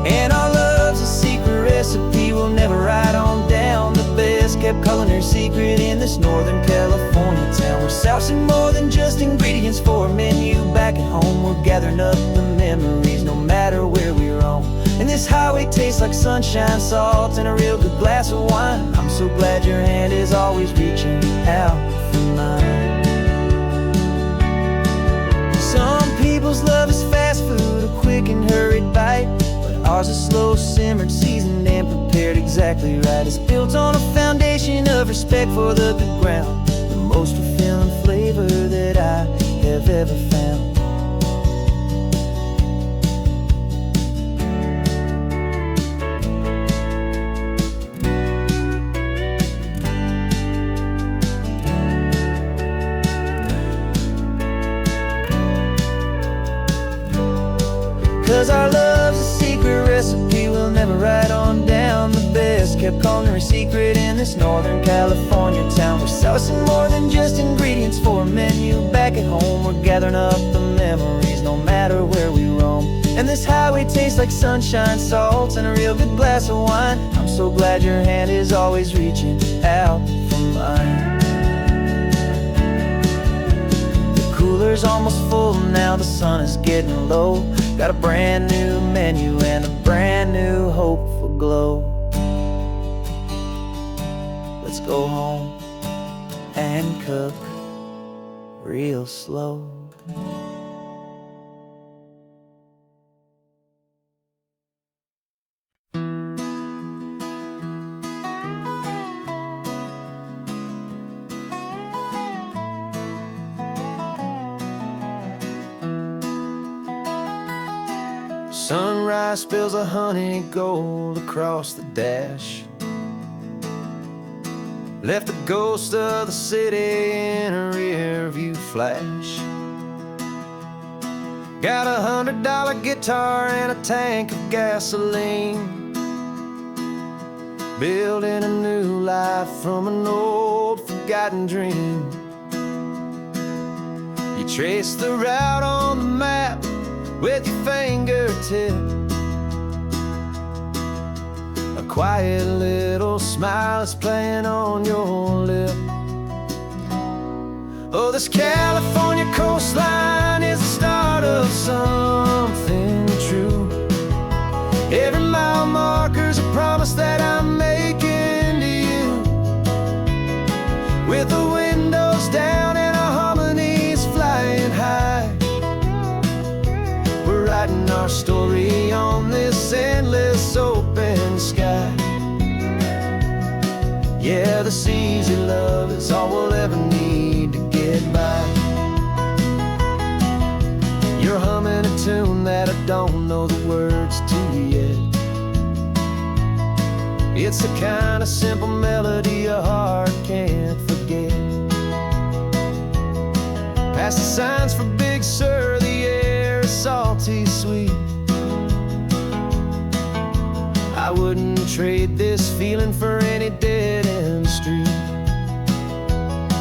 And our love's a secret recipe we'll never write on down. The best kept culinary secret in this Northern California town. We're sourcing more than just ingredients for a menu back at home. We're gathering up the memories no matter where we roam. And this highway tastes like sunshine, salt, and a real good glass of wine. I'm so glad your hand is always reaching out for mine. Some people's love is fast food, a quick and hurried bite. Ours is slow simmered, seasoned and prepared exactly right. It's built on a foundation of respect for the good ground, the most fulfilling flavor that I have ever found. 'Cause our love's a secret recipe we'll never write on down. The best kept culinary secret in this Northern California town. We're sourcing more than just ingredients for a menu back at home. We're gathering up the memories no matter where we roam. And this highway tastes like sunshine, salt, and a real good glass of wine. I'm so glad your hand is always reaching out for mine. The cooler's almost full now, the sun is getting low. Got a brand new menu and a brand new hopeful glow. Let's go home and cook real slow. Sunrise spills a honey gold across the dash. Left the ghost of the city in a rear view flash. Got a $100 guitar and a tank of gasoline. Building a new life from an old forgotten dream. You trace the route on the map with your fingertip. A quiet little smile is playing on your lip. Oh, this California coastline is the start of something true. Every mile marker's a promise that I'm making to you. With the windows down and our harmonies flying high, writing our story on this endless open sky. Yeah, this easy love is all we'll ever need to get by. You're humming a tune that I don't know the words to yet. It's the kind of simple melody a heart can't forget. Past the signs for Big Sur, the air is salty sweet. I wouldn't trade this feeling for any dead-end street.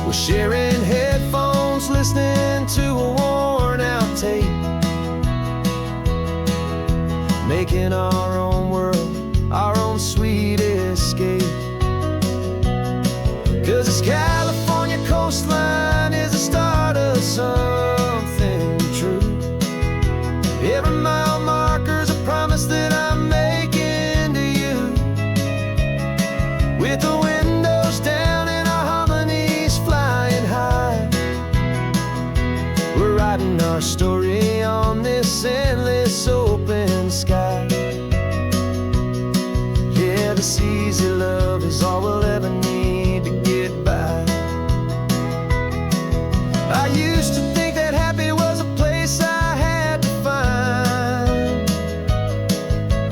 We're sharing headphones, listening to a worn-out tape, making our own world, our own sweet escape. 'Cause this California coastline is the start of something true. Every mile marker's a promise that I'm making to you. With the windows down and our harmonies flying high, we're writing our story on this endless open sky. Yeah, this easy love is all we'll ever need to get by. I used to think that happy was a place I had to find,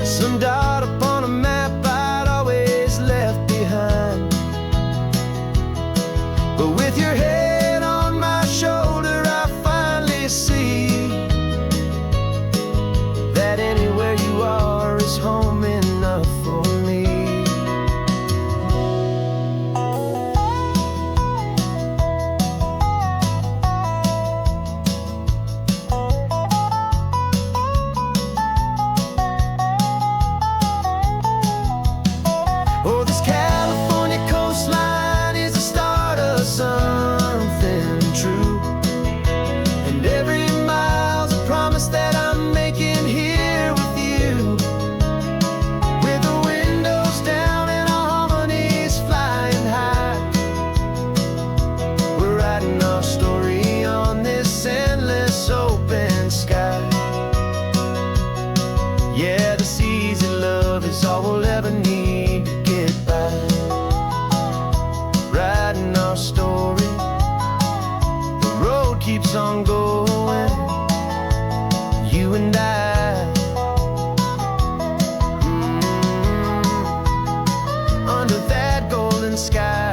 some dot upon a map I'd always left behind. But with your head on my shoulder, I finally see that anywhere you are is home enough for me. Oh, this California coastline is the start of something true. And every mile's a promise that I'm making here with you. With the windows down and our harmonies flying high, we're writing our story on this endless open sky. Yeah, this easy love is all we'll ever need to get by. Writing our story, the road keeps on going, you and I. Under that golden sky.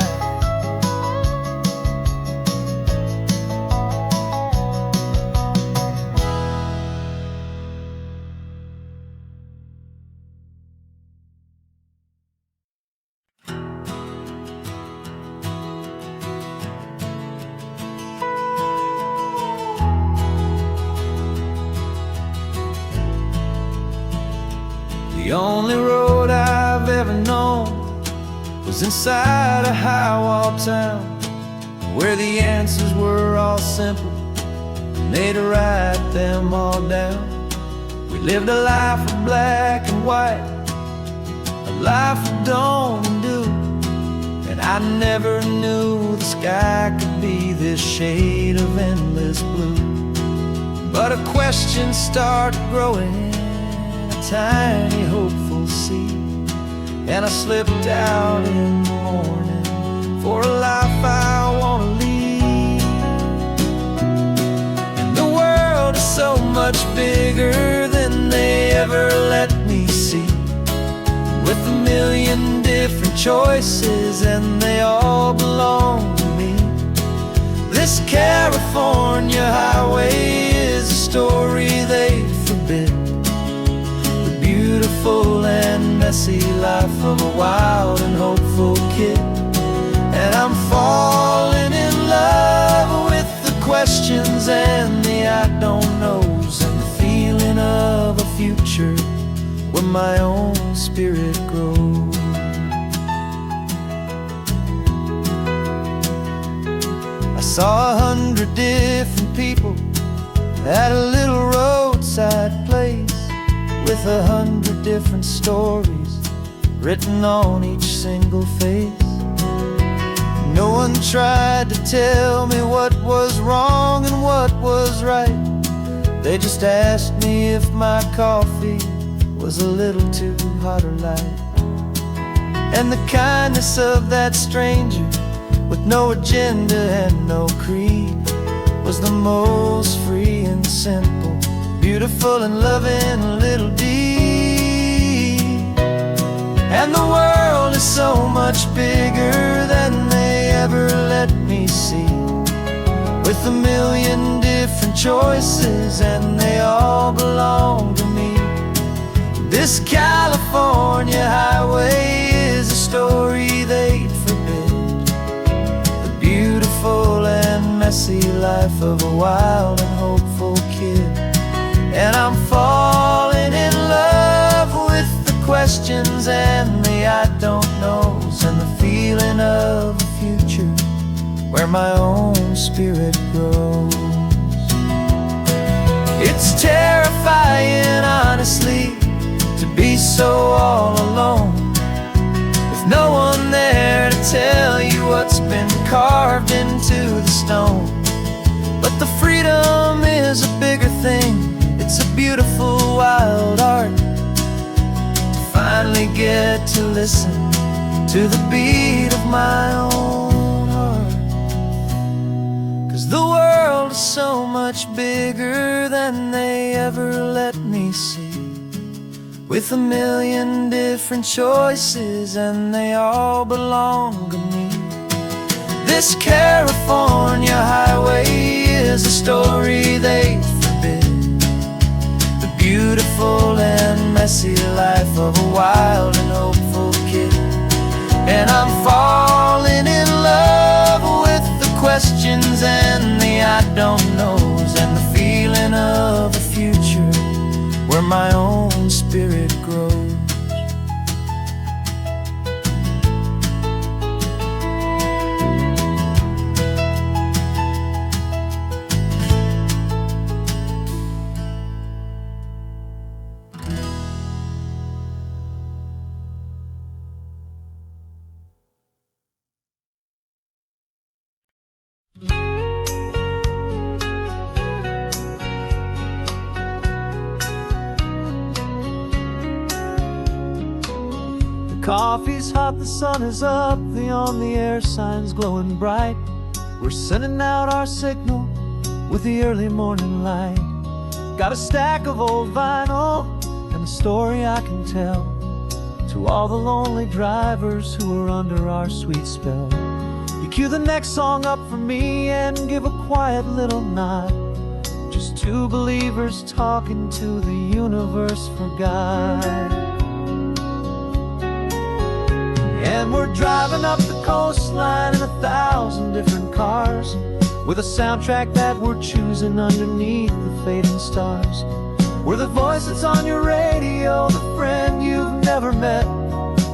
The only road I've ever known was inside a high-wall town, where the answers were all simple, and they'd write them all down. We lived a life of black and white, a life of don't and do, and I never knew the sky could be this shade of endless blue. But a question started growing, tiny hopeful seed, and I slipped out in the morning for a life I want to lead. And the world is so much bigger than they ever let me see, with a million different choices and they all belong to me. This California highway is a story they forbid, beautiful and messy life of a wild and hopeful kid. And I'm falling in love with the questions and the I don't knows, and the feeling of a future where my own spirit grows. I saw 100 different people at a little roadside place, with 100 different stories written on each single face. No one tried to tell me what was wrong and what was right. They just asked me if my coffee was a little too hot or light. And the kindness of that stranger, with no agenda and no creed, was the most free and simple, beautiful and loving little deed. And the world is so much bigger than they ever let me see, with a million different choices and they all belong to me. This California highway is a story they'd forbid, the beautiful and messy life of a wild and hopeful kid. And I'm falling in love with the questions and the I don't knows, and the feeling of a future where my own spirit grows. It's terrifying, honestly, to be so all alone, with no one there to tell you what's been carved into the stone. But the freedom is a bigger thing, it's a beautiful wild art, to finally get to listen to the beat of my own heart. 'Cause the world is so much bigger than they ever let me see, with a million different choices and they all belong to me. This California highway is a story they forbid, the beautiful and messy life of a wild and hopeful kid. And I'm falling in love with the questions and the I don't knows, and the feeling of a future where my own spirit grows. Coffee's hot, the sun is up, the on-the-air sign's glowing bright. We're sending out our signal with the early morning light. Got a stack of old vinyl and a story I can tell to all the lonely drivers who are under our sweet spell. You cue the next song up for me and give a quiet little nod, just two believers talking to the universe for God. And we're driving up the coastline in 1,000 different cars, with a soundtrack that we're choosing underneath the fading stars. We're the voice that's on your radio, the friend you've never met,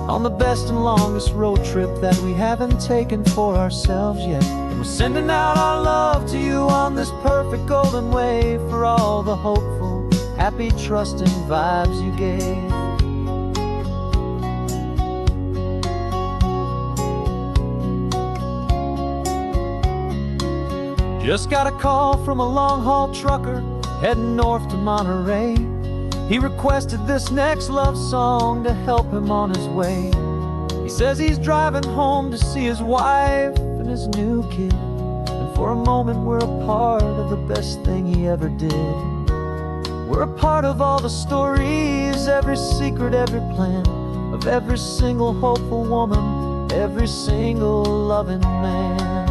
on the best and longest road trip that we haven't taken for ourselves yet. And we're sending out our love to you on this perfect golden wave, for all the hopeful, happy, trusting vibes you gave. Just got a call from a long-haul trucker heading north to Monterey. He requested this next love song to help him on his way. He says he's driving home to see his wife and his new kid, and for a moment we're a part of the best thing he ever did. We're a part of all the stories, every secret, every plan, of every single hopeful woman, every single loving man.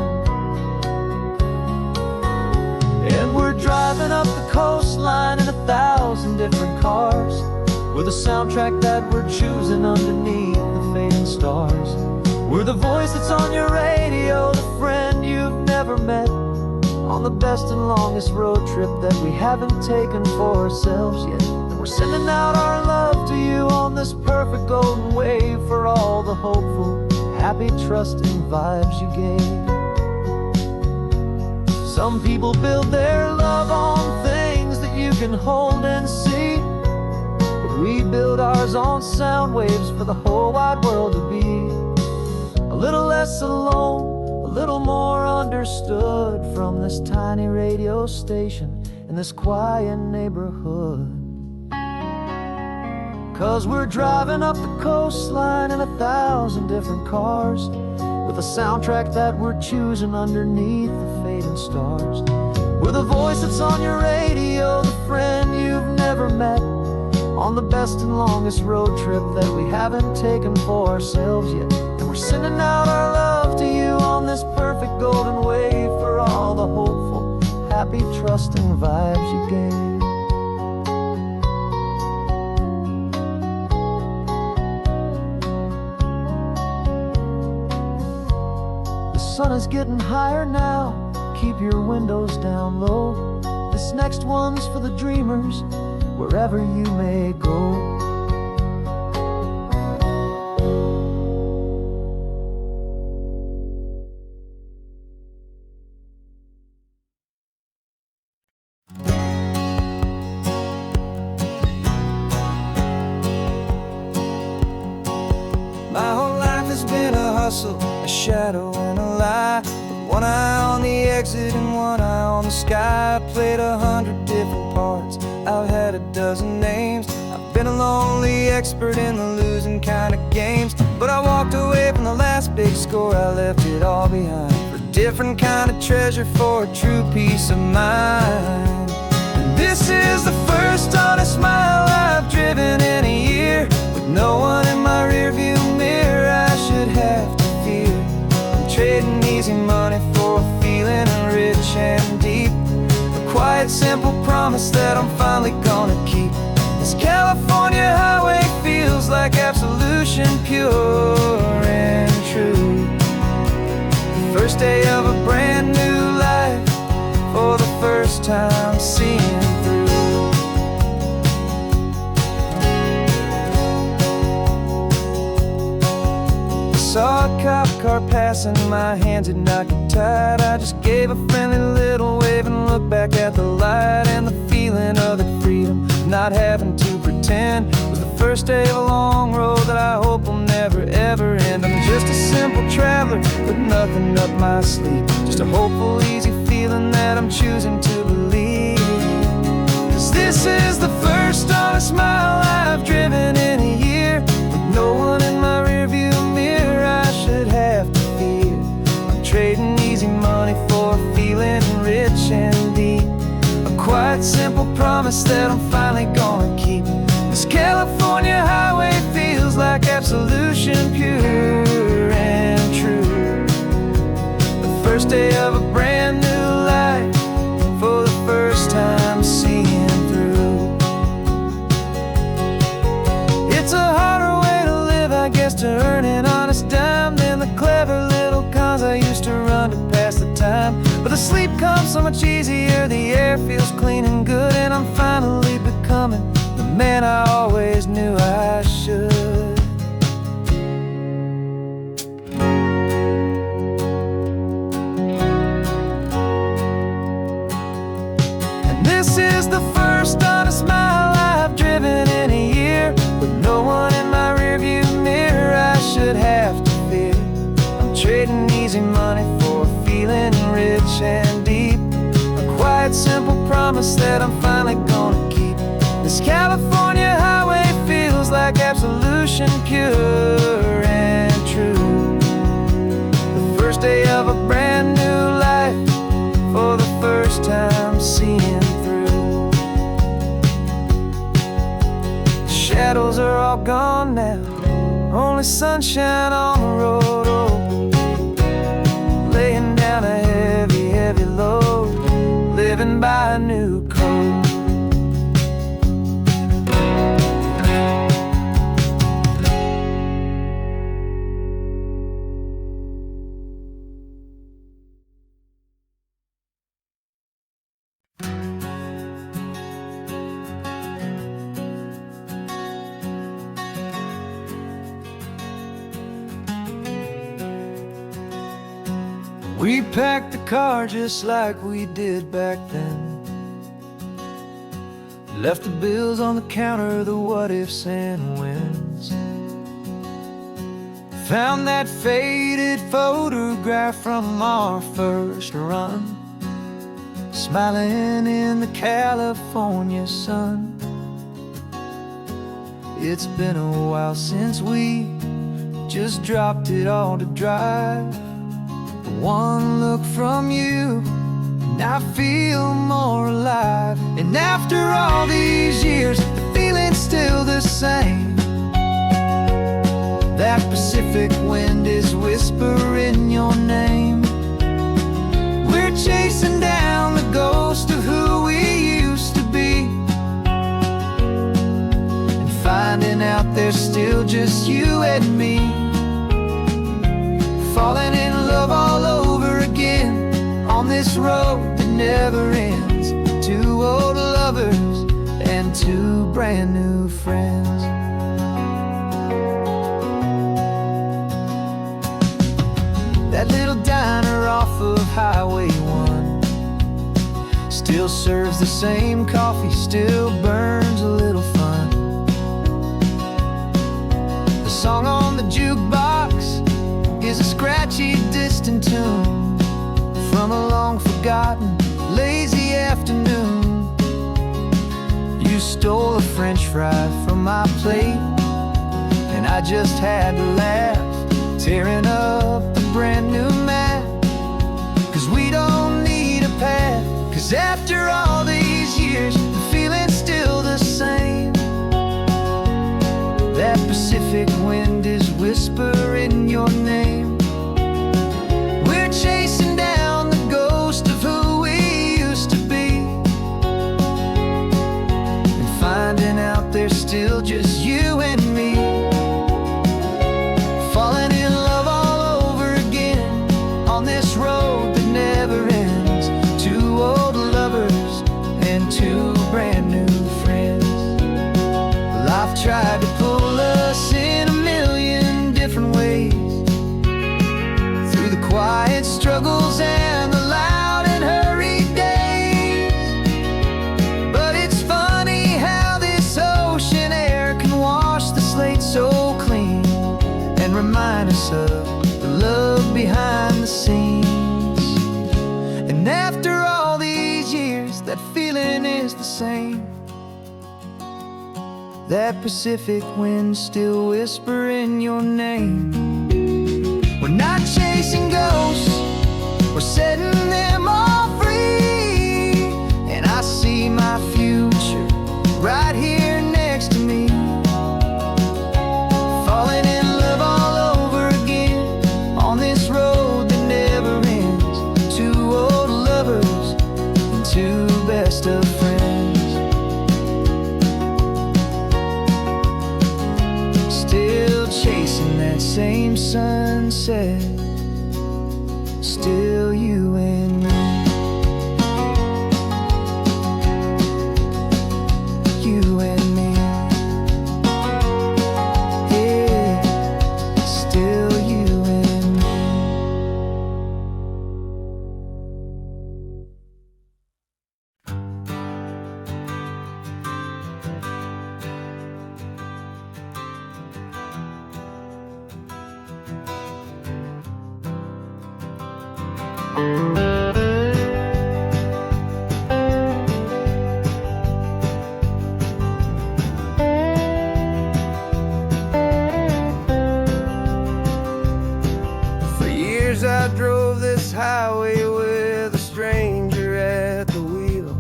And we're driving up the coastline in 1,000 different cars, with a soundtrack that we're choosing underneath the fading stars. We're the voice that's on your radio, the friend you've never met, on the best and longest road trip that we haven't taken for ourselves yet. And we're sending out our love to you on this perfect golden wave, for all the hopeful, happy, trusting vibes you gave. Some people build their love on things that you can hold and see, but we build ours on sound waves for the whole wide world to be a little less alone, a little more understood, from this tiny radio station in this quiet neighborhood. 'Cause we're driving up the coastline in 1,000 different cars, with a soundtrack that we're choosing underneath the fading stars. We're the voice that's on your radio, the friend you've never met, on the best and longest road trip that we haven't taken for ourselves yet. And we're sending out our love to you on this perfect golden wave, for all the hopeful, happy, trusting vibes you gave. The sun is getting higher now, keep your windows down low. This next one's for the dreamers, wherever you may go. My whole life has been a hustle, a shadow and a lie, with one eye on the exit and one eye on the sky. I played 100 different parts, I've had a dozen names. I've been a lonely expert in the losing kind of games, but I walked away from the last big score, I left it all behind, for a different kind of treasure, for a true peace of mind. And this is the first honest smile I've driven in a year, with no one in my rearview mirror I should have to fear. I'm trading easy money for a feeling rich and deep, a quiet, simple promise that I'm finally gonna keep. This California highway feels like absolution, pure and true. The first day of a brand new life, for the first time seeing through. Saw a cop car passing, my hands had not get tied. I just gave a friendly little wave and looked back at the light, and the feeling of the freedom, not having to pretend, was the first day of a long road that I hope will never ever end. I'm just a simple traveler with nothing up my sleeve, just a hopeful, easy feeling that I'm choosing to believe. 'Cause this is the first honest mile I've driven in a year, with no one in my rearview mirror I should have to fear. I'm trading easy money for a feeling rich and deep, a quiet, simple promise that I'm finally gonna keep. This California highway feels like absolution, pure and true. The first day of a brand new life, for the first time seeing through. It's a harder way to live, I guess, to earn an honest dime than the clever little cons I used to run to pass the time. But the sleep comes so much easier, the air feels clean and good, and I'm finally becoming the man I always knew I should. And this is the first honest mile I've driven in a year, with no one in my rearview mirror I should have to fear. I'm trading easy money for a feeling rich and deep, a quiet, simple promise that I'm finally gonna keep. This California highway feels like absolution, pure and true. The first day of a brand new life, for the first time seeing through. The shadows are all gone now, only sunshine on the road. Oh, laying down a heavy, heavy load, living by a new code. We packed the car just like we did back then, left the bills on the counter, the what ifs and whens. Found that faded photograph from our first run, smiling in the California sun. It's been a while since we just dropped it all to drive. One look from you and I feel more alive. And after all these years, the feeling's still the same. That Pacific wind is whispering your name. We're chasing down the ghost of who we used to be, and finding out there's still just you and me. Falling in love all over again on this road that never ends. Two old lovers and two brand new friends. That little diner off of Highway 1 still serves the same coffee, still burns a little fun. The song on the jukebox is a scratchy, distant tune from a long forgotten, lazy afternoon. You stole a French fry from my plate, and I just had to laugh, tearing up the brand new map. Cause we don't need a path, cause after all these years, the feeling's still the same. That Pacific wind is whispering your name. We're chasing down the ghost of who we used to be, and finding out there's still just you and me. Falling in love all over again on this road that never ends. Two old lovers and two brand new friends. Life tried to pull us in a million different ways, through the quiet struggles and the loud and hurried days. But it's funny how this ocean air can wash the slate so clean, and remind us of the love behind the scenes. And after all these years, that feeling is the same. That Pacific wind still whispering your name. We're not chasing ghosts, we're setting them all free. And I see my future right here next to me. Falling in love all over again on this road that never ends. Two old lovers and two best of friends. Still chasing that same sunset, still you and me. You and me. Yeah, still you and me. For years I drove this highway with a stranger at the wheel,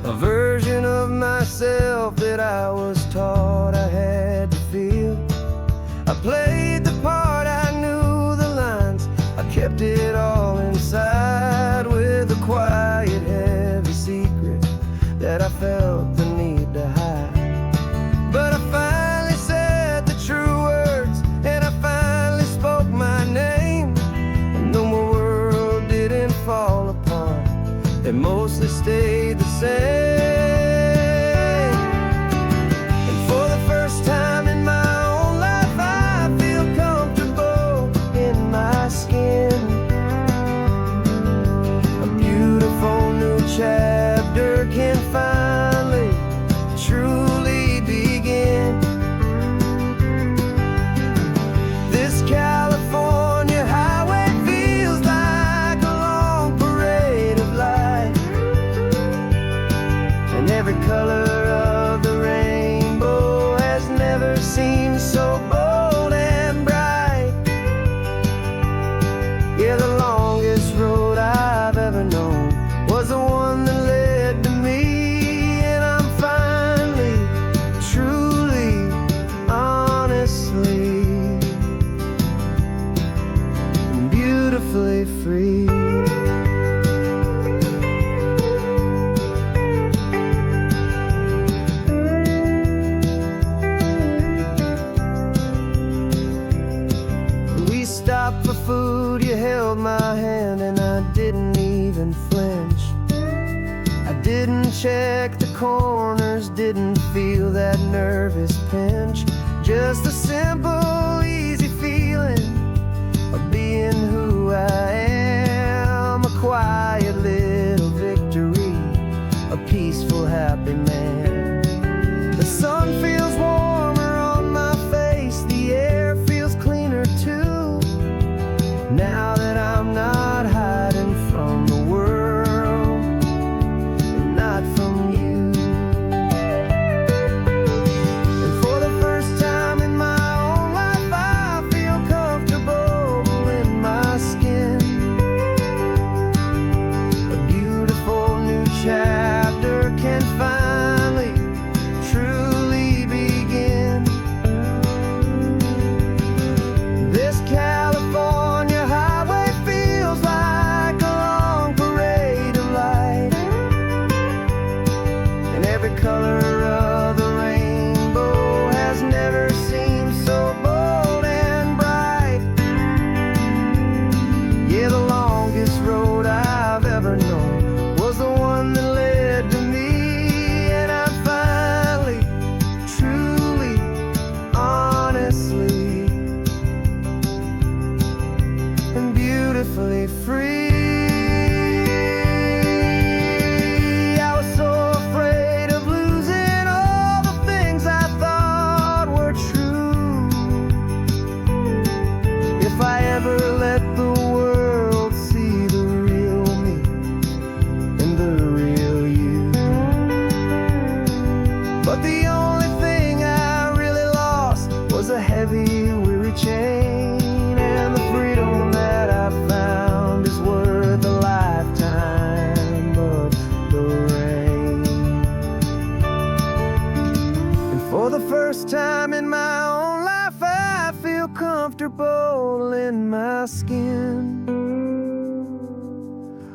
a version of myself that I was taught I had to feel. I played the part, I knew the lines, I kept it all inside, with a quiet, heavy secret that I felt the need to hide. But I finally said the true words, and I finally spoke my name. And though my world didn't fall apart, it mostly stayed the same. And for the first time in my own life, I feel comfortable in my skin. A beautiful new chapter can finally truly begin. This California highway feels like a long parade of light, and every color of the rainbow has never check the corners, didn't feel that nervous pinch. Just a simple, easy feeling of being who I am. A quiet little victory, a peaceful, happy man. The sun feels warmer on my face, the air feels cleaner too. Now that I'm not hiding from the world, and not from you. And for the first time in my own life, I feel comfortable in my skin. A beautiful new chapter can finally, truly begin. This California highway feels like a long parade of light, and every color of the rainbow has never seemed so bold and bright. Yeah, the longest road I've ever known was the one that led to me, and I'm finally, truly, honestly, and beautifully free. I was so afraid of losing all the things I thought were true. If I ever let the world see the real me and the real you. But the only thing I really lost was a heavy, weary chain, and the freedom that I found is worth a lifetime of the rain. And for the first time in my own life, I feel comfortable in my skin.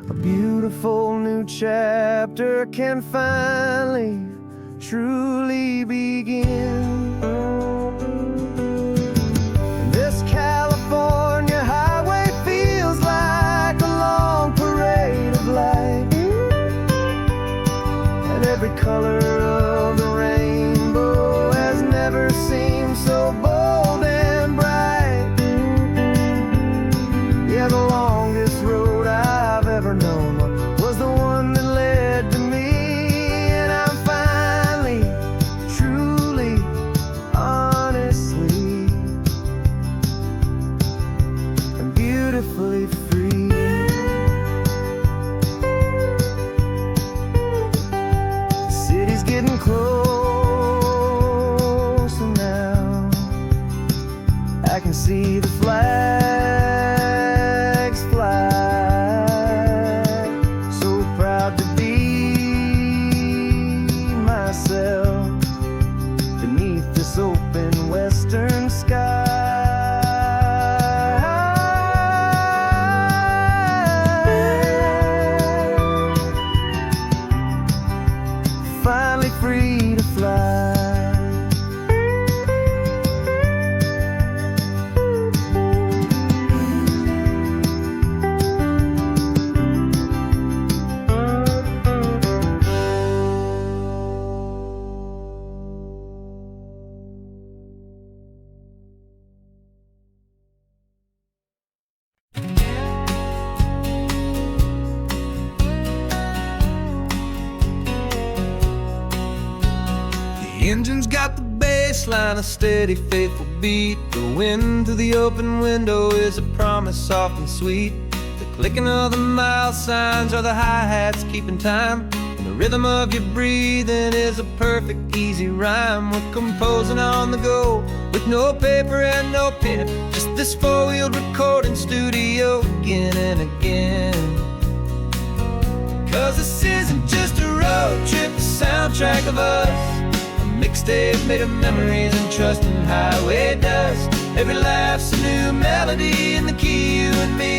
A beautiful new chapter can finally, truly begin. This California highway feels like a long parade of light, and every color of the rainbow has never seemed so bold and bright. Yeah, the longest road I've ever known was the one that led to me, and I'm finally, truly, honestly, and beautifully free. The city's getting closer now. I can see the flags fly. So proud to be myself beneath this open western sky. Finally free to fly. The engine's got the bass line, a steady, faithful beat. The wind through the open window is a promise soft and sweet. The clicking of the mile signs are the hi-hats keeping time, and the rhythm of your breathing is a perfect, easy rhyme. We're composing on the go with no paper and no pen, just this four-wheeled recording studio again and again. 'Cause this isn't just a road trip, the soundtrack of us, a mixtape made of memories and trust in highway dust. Every laugh's a new melody in the key, you and me,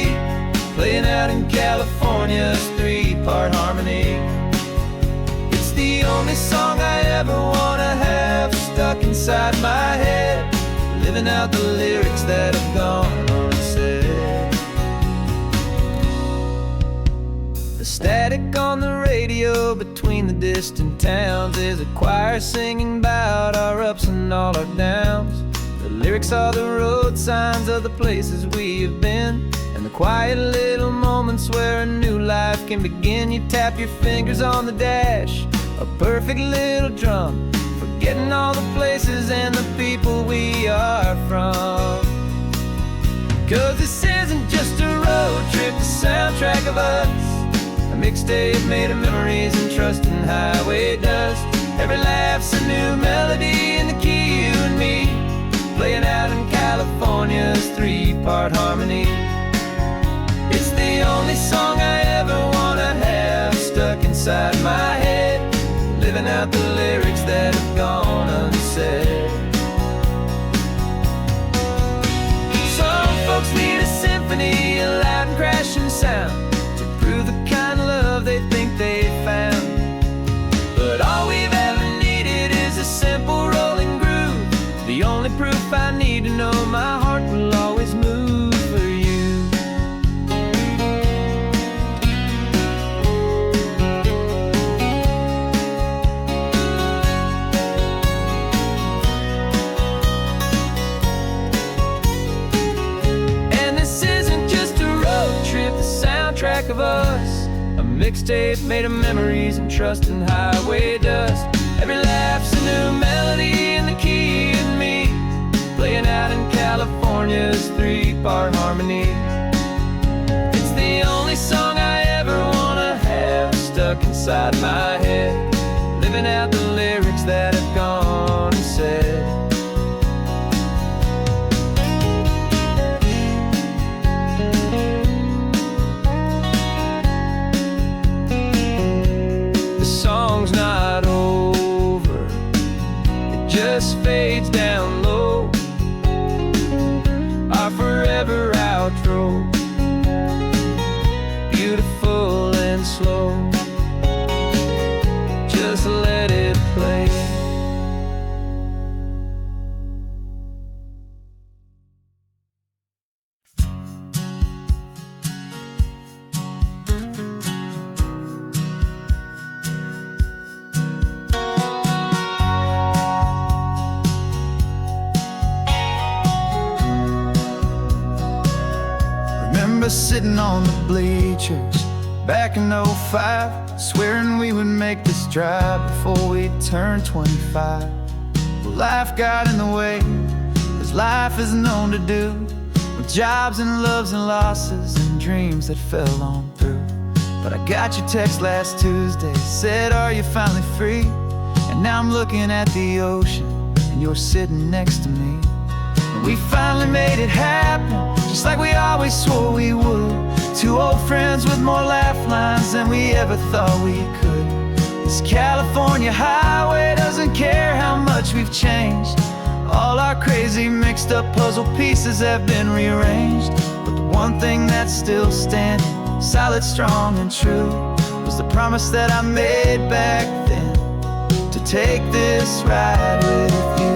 playing out in California's three-part harmony. It's the only song I ever wanna have stuck inside my head, living out the lyrics that have gone unsaid. The static on the radio radio between the distant towns. There's a choir singing about our ups and all our downs. The lyrics are the road signs of the places we have been, and the quiet little moments where a new life can begin. You tap your fingers on the dash, a perfect little drum, forgetting all the places and the people we are from. 'Cause this isn't just a road trip, the soundtrack of us, a mixtape made of memories and trust in highway dust. Every laugh's a new melody in the key, you and me, playing out in California's three-part harmony. It's the only song I ever wanna have stuck inside my head, living out the lyrics that have gone unsaid. Some folks need a symphony, a loud and crashing sound, to prove the kind of love they think they found. But all we've ever needed is a simple rolling groove, the only proof I need to know my heart will always move for you. And this isn't just a road trip, the soundtrack of us, a mixtape made of memories and trust in highway dust. Every laugh's a new melody in the key and me, playing out in California's three-part harmony. It's the only song I ever wanna have stuck inside my head, living out the lyrics that have gone unsaid. The song's not over, it just fades down low, our forever outro, beautiful and slow. Just let it play. Remember sitting on the bleachers back in '05, swearing we would make this drive before we turned 25. Well, life got in the way, as life is known to do, with jobs and loves and losses and dreams that fell on through. But I got your text last Tuesday, said, are you finally free? And now I'm looking at the ocean, and you're sitting next to me. We finally made it happen, just like we always swore we would. Two old friends with more laugh lines than we ever thought we could. This California highway doesn't care how much we've changed. All our crazy mixed up puzzle pieces have been rearranged. But the one thing that's still standing, solid, strong and true, was the promise that I made back then, to take this ride with you.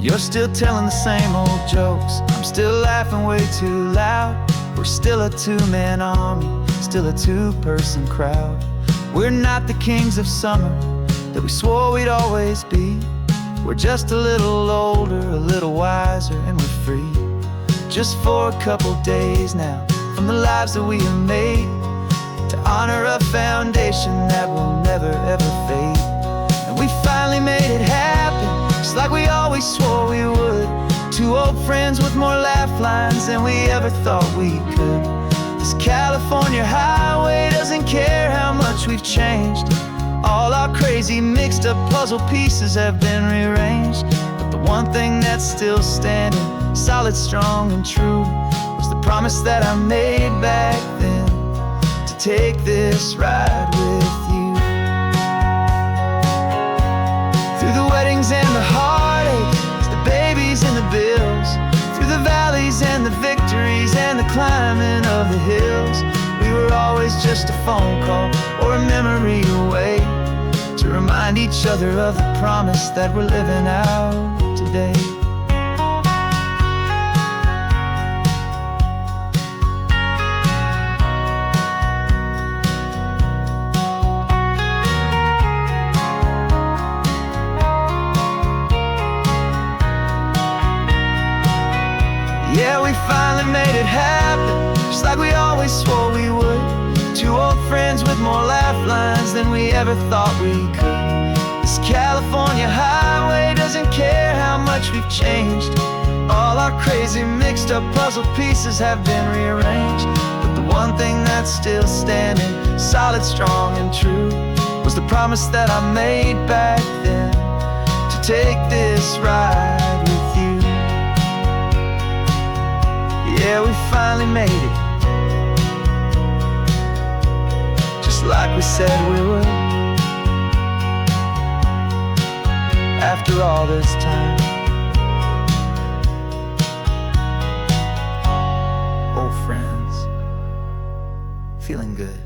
You're still telling the same old jokes, I'm still laughing way too loud. We're still a two-man army, still a two-person crowd. We're not the kings of summer that we swore we'd always be. We're just a little older, a little wiser, and we're free. Just for a couple days now, from the lives that we have made, to honor a foundation that will never ever fade. And we finally made it happen, just like we always swore we would. Two old friends with more laugh lines than we ever thought we could. This California highway doesn't care how much we've changed. All our crazy mixed up puzzle pieces have been rearranged. But the one thing that's still standing, solid, strong and true, was the promise that I made back then, to take this ride with you. Through the weddings and the heartaches, the babies and the bills, through the valleys and the victories and the climbing of the hills, we were always just a phone call or a memory away, to remind each other of the promise that we're living out today. we ever thought we could. This California highway doesn't care how much we've changed. All our crazy mixed up puzzle pieces have been rearranged. But the one thing that's still standing, solid, strong, and true, was the promise that I made back then, to take this ride with you. Yeah, we finally made it, just like we said we would. After all this time, old friends, feeling good.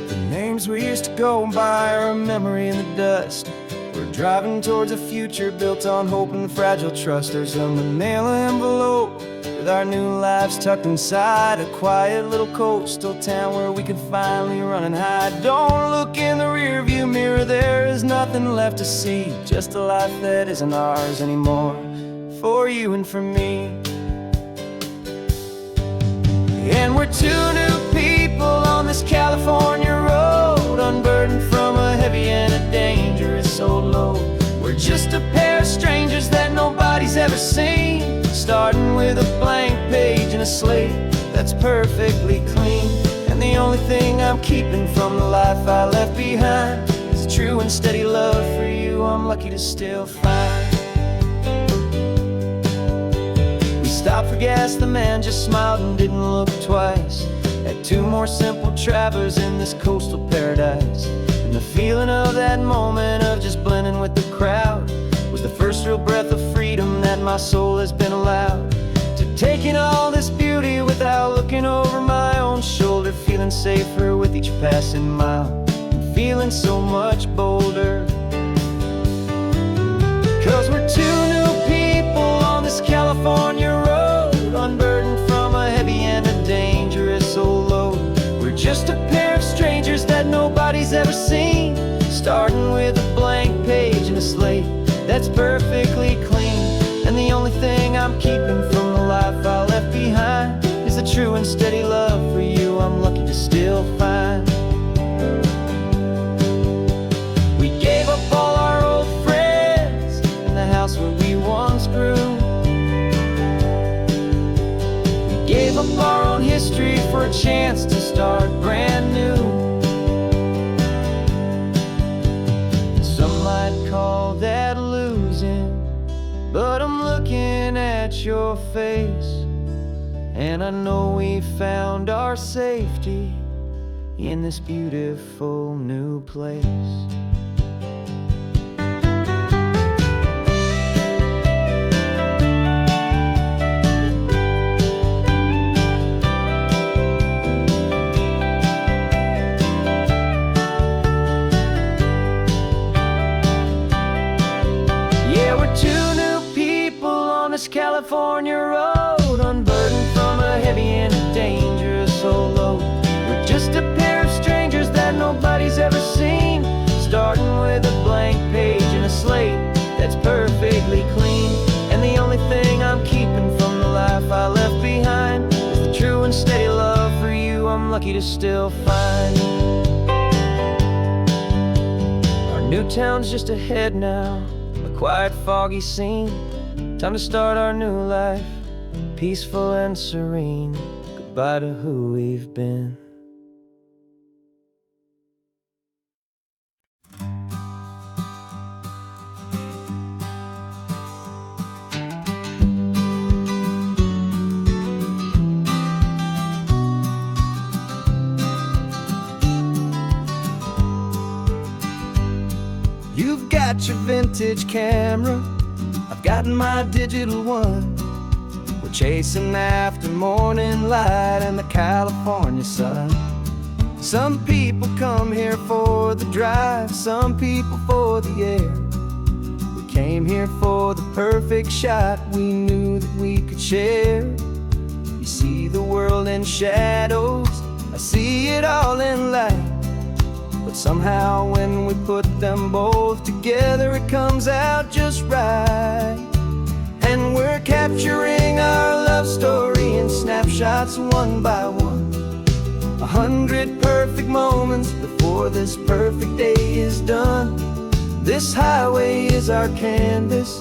The names we used to go by are a memory in the dust. We're driving towards a future built on hope and fragile trust. There's a manila envelope with our new lives tucked inside, a quiet little coastal town where we could finally run and hide. Don't look in the rearview mirror, there is nothing left to see, just a life that isn't ours anymore, for you and for me. And we're two new people on this California road, unburdened from a heavy and a dangerous old load. We're just a pair of strangers that nobody's ever seen, starting with a blank page and a slate that's perfectly clean. And the only thing I'm keeping from the life I left behind is a true and steady love for you I'm lucky to still find. We stopped for gas, the man just smiled and didn't look twice. Had two more simple travelers in this coastal paradise. And the feeling of that moment of just blending with the crowd was the first real breath of freedom that my soul has been allowed to take in all this beauty without looking over my own shoulder, feeling safer with each passing mile and feeling so much bolder. 'Cause we're two new people on this California road, unburdened from a heavy and a dangerous old load. We're just a pair of strangers that nobody's ever seen, starting with a blank page and a slate that's perfectly clean. And the only thing I'm keeping from the life I left behind is a true and steady love for you I'm lucky to still find. We gave up all our old friends in the house where we once grew. We gave up our own history for a chance to start brand new. Some might call that losing, but I'm looking at your face, and I know we found our safety in this beautiful new place. California road, unburdened from a heavy and a dangerous old load. We're just a pair of strangers that nobody's ever seen, starting with a blank page and a slate that's perfectly clean. And the only thing I'm keeping from the life I left behind is the true and steady love for you I'm lucky to still find. Our new town's just ahead now, a quiet, foggy scene. Time to start our new life, peaceful and serene. Goodbye to who we've been. You've got your vintage camera, I've got my digital one. We're chasing after morning light and the California sun. Some people come here for the drive, some people for the air. We came here for the perfect shot we knew that we could share. You see the world in shadows, I see it all in light. But but somehow when we put them both together, it comes out just right. And we're capturing our love story in snapshots one by one. 100 perfect moments before this perfect day is done. This highway is our canvas,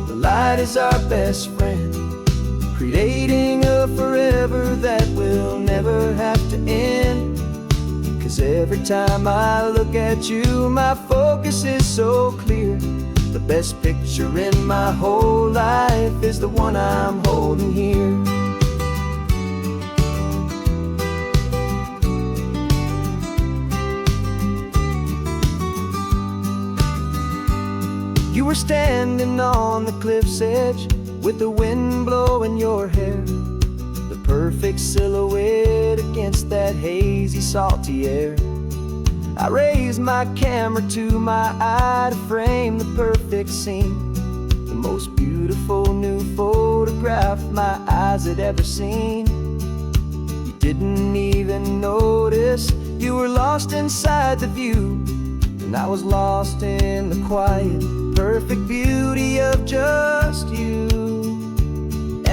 the light is our best friend, creating a forever that will never have to end. 'Cause every time I look at you, my focus is so clear. The best picture in my whole life is the one I'm holding here. You were standing on the cliff's edge with the wind blowing your hair, the perfect silhouette against that hazy, salty air. I raised my camera to my eye to frame the perfect scene, the most beautiful new photograph my eyes had ever seen. You didn't even notice you were lost inside the view, and I was lost in the quiet, perfect beauty of just you.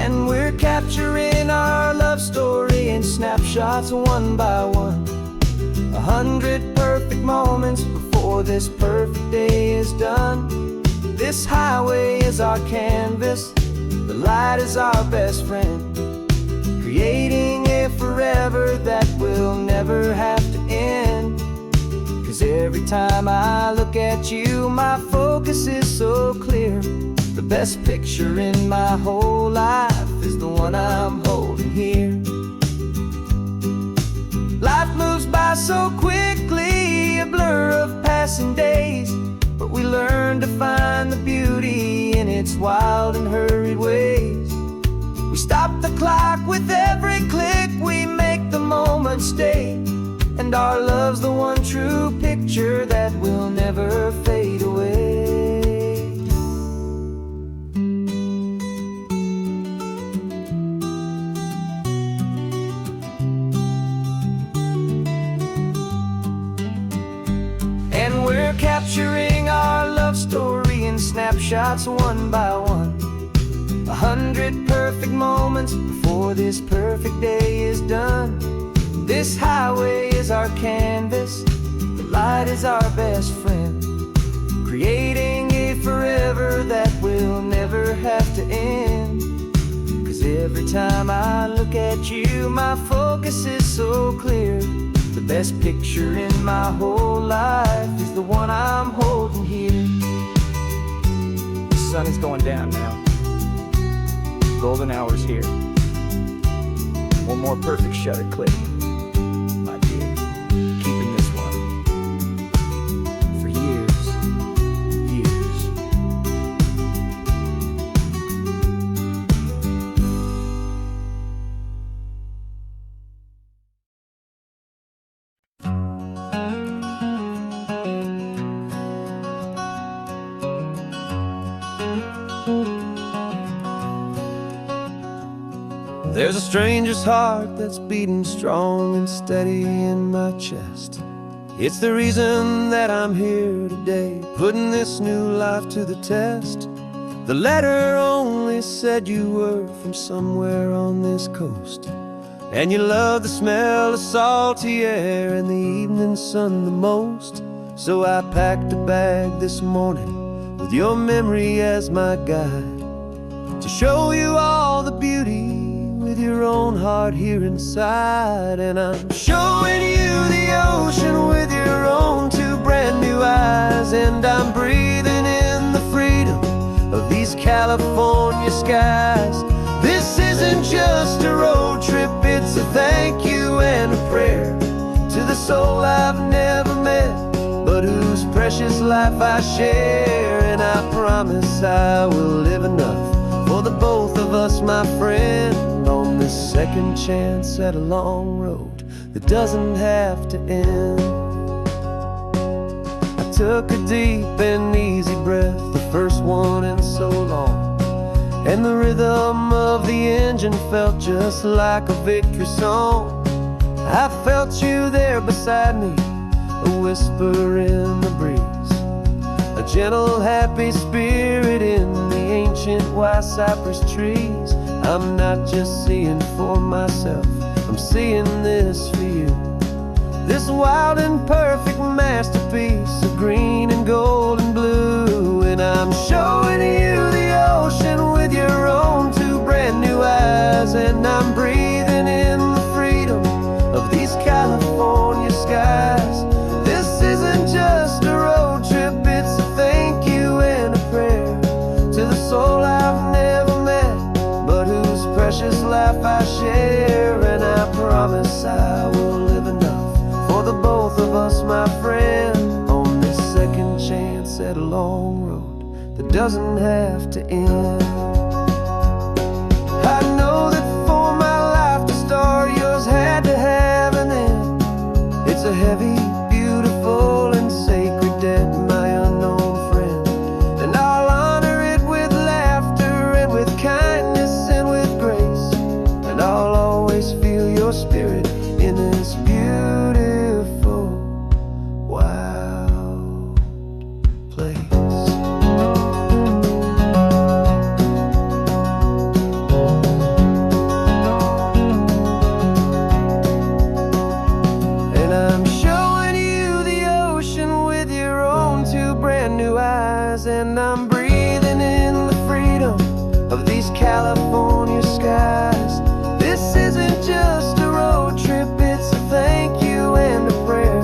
And we're capturing our love story in snapshots one by one. 100 perfect moments before this perfect day is done. This highway is our canvas, the light is our best friend, creating a forever that will never have to end. 'Cause every time I look at you, my focus is so clear. The best picture in my whole life is the one I'm holding here. Life moves by so quickly, a blur of passing days, but we learn to find the beauty in its wild and hurried ways. We stop the clock with every click, we make the moment stay, and our love's the one true picture that will never fade away. And we're capturing our love story in snapshots one by one. 100 perfect moments before this perfect day is done. This highway is our canvas, the light is our best friend, creating a forever that will never have to end. 'Cause every time I look at you, my focus is so clear. The best picture in my whole life is the one I'm holding here. The sun is going down now. Golden hour's here. One more perfect shutter click, my dear. Keeping this one for years, years. There's a stranger's heart that's beating strong and steady in my chest. It's the reason that I'm here today, putting this new life to the test. The letter only said you were from somewhere on this coast, and you love the smell of salty air and the evening sun the most. So I packed a bag this morning with your memory as my guide, to show you all the beauty with your own heart here inside. And I'm showing you the ocean with your own two brand new eyes, and I'm breathing in the freedom of these California skies. This isn't just a road trip, it's a thank you and a prayer to the soul I've never met, but whose precious life I share. And I promise I will live enough for the both of us, my friend, on this second chance at a long road that doesn't have to end. I took a deep and easy breath, the first one in so long, and the rhythm of the engine felt just like a victory song. I felt you there beside me, a whisper in the breeze, a gentle, happy spirit in the ancient white cypress trees. I'm not just seeing for myself, I'm seeing this for you. This wild and perfect masterpiece of green and gold and blue. And I'm showing you the ocean with your own two brand new eyes. And I'm breathing in the freedom of these California skies. This isn't just a road trip, it's a thank you and a prayer to the soul I've never met, but whose precious life I share. And I promise I will live enough for the both of us, my friend, on this second chance at a long road that doesn't have to end. I know that for my life to start, yours had to have an end. It's a heavy, beautiful, and sacred debt, my unknown friend. And I'll honor it with laughter and with kindness and with grace. And I'll always feel your spirit in this beautiful, wild place. And I'm showing you the ocean with your own two brand new eyes. And I'm breathing in the freedom of these California skies. This isn't just a road trip, it's a thank you and a prayer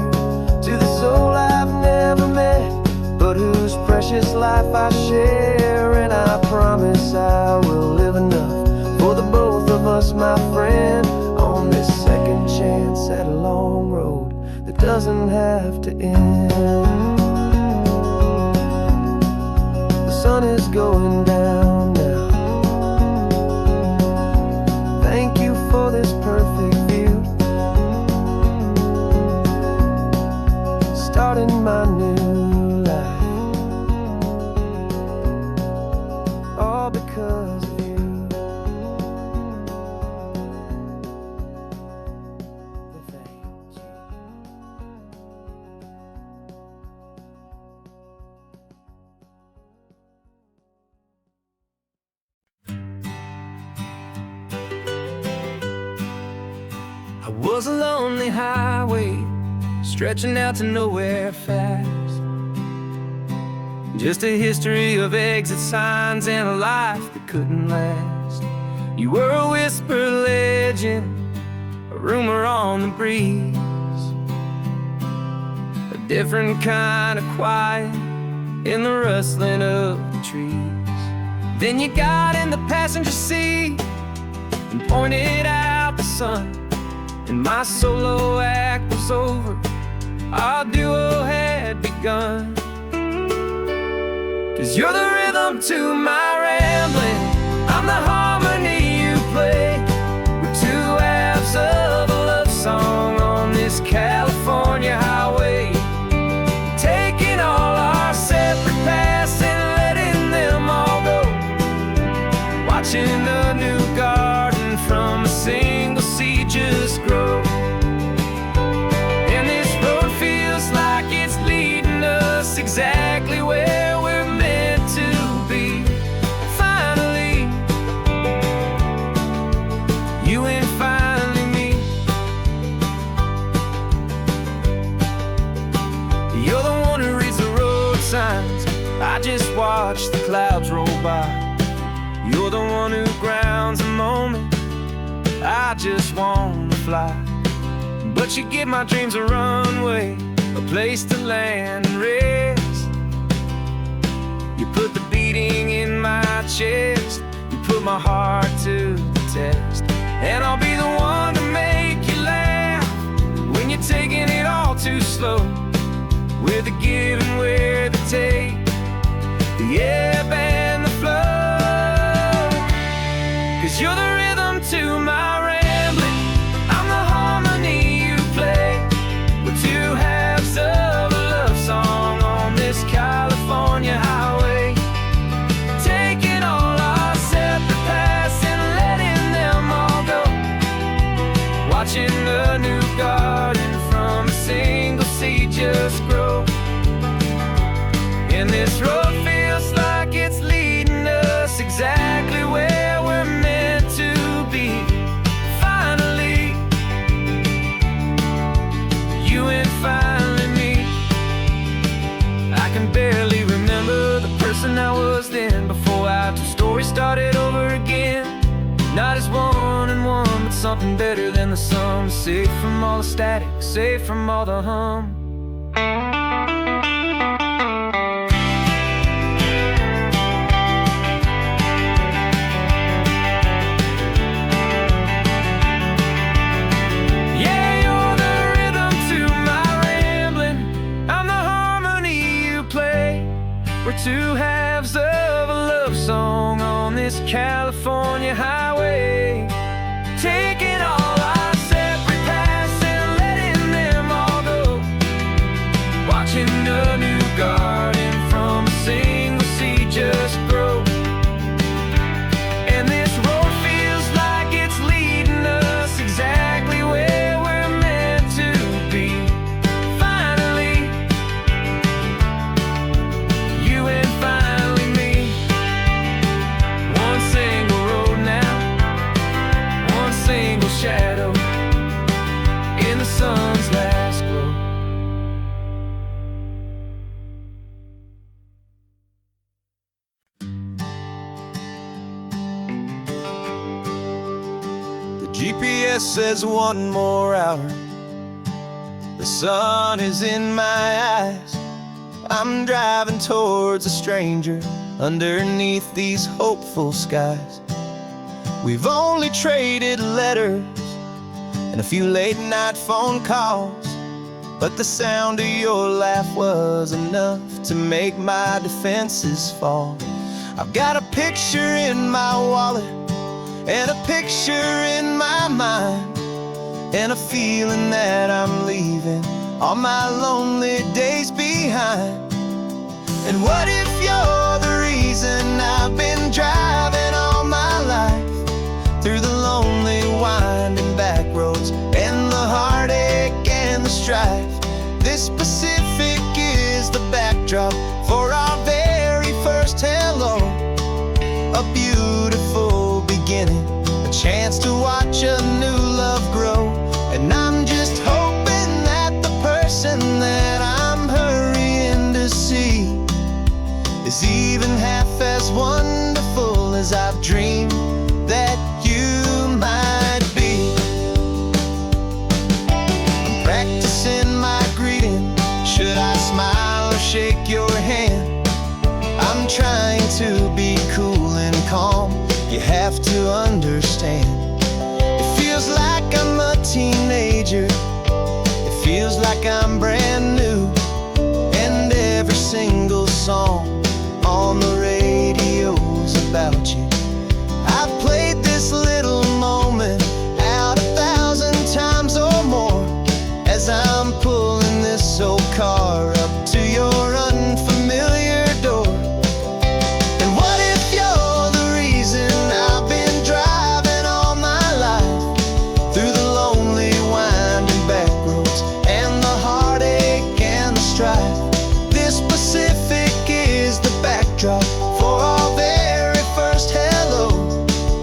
to the soul I've never met, but whose precious life I share. And I promise I will live enough for the both of us, my friend, on this second chance at a long road that doesn't have to end. The sun is going down now. Thank you for this perfect view, starting my new life, all because of you. Thank you. I was a lonely highway stretching out to nowhere fast, just a history of exit signs and a life that couldn't last. You were a whisper legend, a rumor on the breeze, a different kind of quiet in the rustling of the trees. Then you got in the passenger seat and pointed out the sun, and my solo act was over, our duo had begun. 'Cause you're the rhythm to my rambling, I'm the harmony you play. We're two halves of a love song on this California highway, taking all our separate paths and letting them all go, watching the new garden from a single seed just grow. And this road feels like it's leading us exactly where we're meant to be. Finally, you and finally me. You're the one who reads the road signs, I just watch the clouds roll by. You're the one who grounds the moment, I just wanna fly. But you give my dreams a runway, a place to land and rest. You put the beating in my chest, you put my heart to the test. And I'll be the one to make you laugh when you're taking it all too slow. We're the give and we're the take, the ebb and the flow. 'Cause you're the rhythm to my rambling, I'm the harmony you play. We're two halves of a love song on this California highway, taking all our separate paths and letting them all go, watching the new garden from a single seed just life, two stories started over again. Not as one and one, but something better than the sum. Safe from all the static, safe from all the hum. We're two halves of a love song on this California highway, taking all our separate paths and letting them all go, watching a new garden from a single seed just grow. And this road feels like it's leading us exactly where we're meant to be. Shadow in the sun's last glow. The GPS says one more hour. The sun is in my eyes. I'm driving towards a stranger underneath these hopeful skies. We've only traded letters and a few late night phone calls, but the sound of your laugh was enough to make my defenses fall. I've got a picture in my wallet and a picture in my mind, and a feeling that I'm leaving all my lonely days behind. And what if you're the reason I've been driving all my life, through the lonely winding back roads and the heartache and the strife? This Pacific is the backdrop for our very first hello. A beautiful beginning, a chance to watch a new love grow. And I'm just hoping that the person that I'm hurrying to see is even half as wonderful as I've dreamed that you might be. I'm practicing my greeting. Should I smile or shake your hand? I'm trying to be cool and calm. You have to understand. It feels like I'm a teenager. It feels like I'm brand new. And every single song on the radio's about you. I've played this little moment out 1,000 times or more as I'm pulling this old car up to your unfamiliar door. And what if you're the reason I've been driving all my life, through the lonely winding back roads and the heartache and the strife? This Pacific is the backdrop for our very first hello.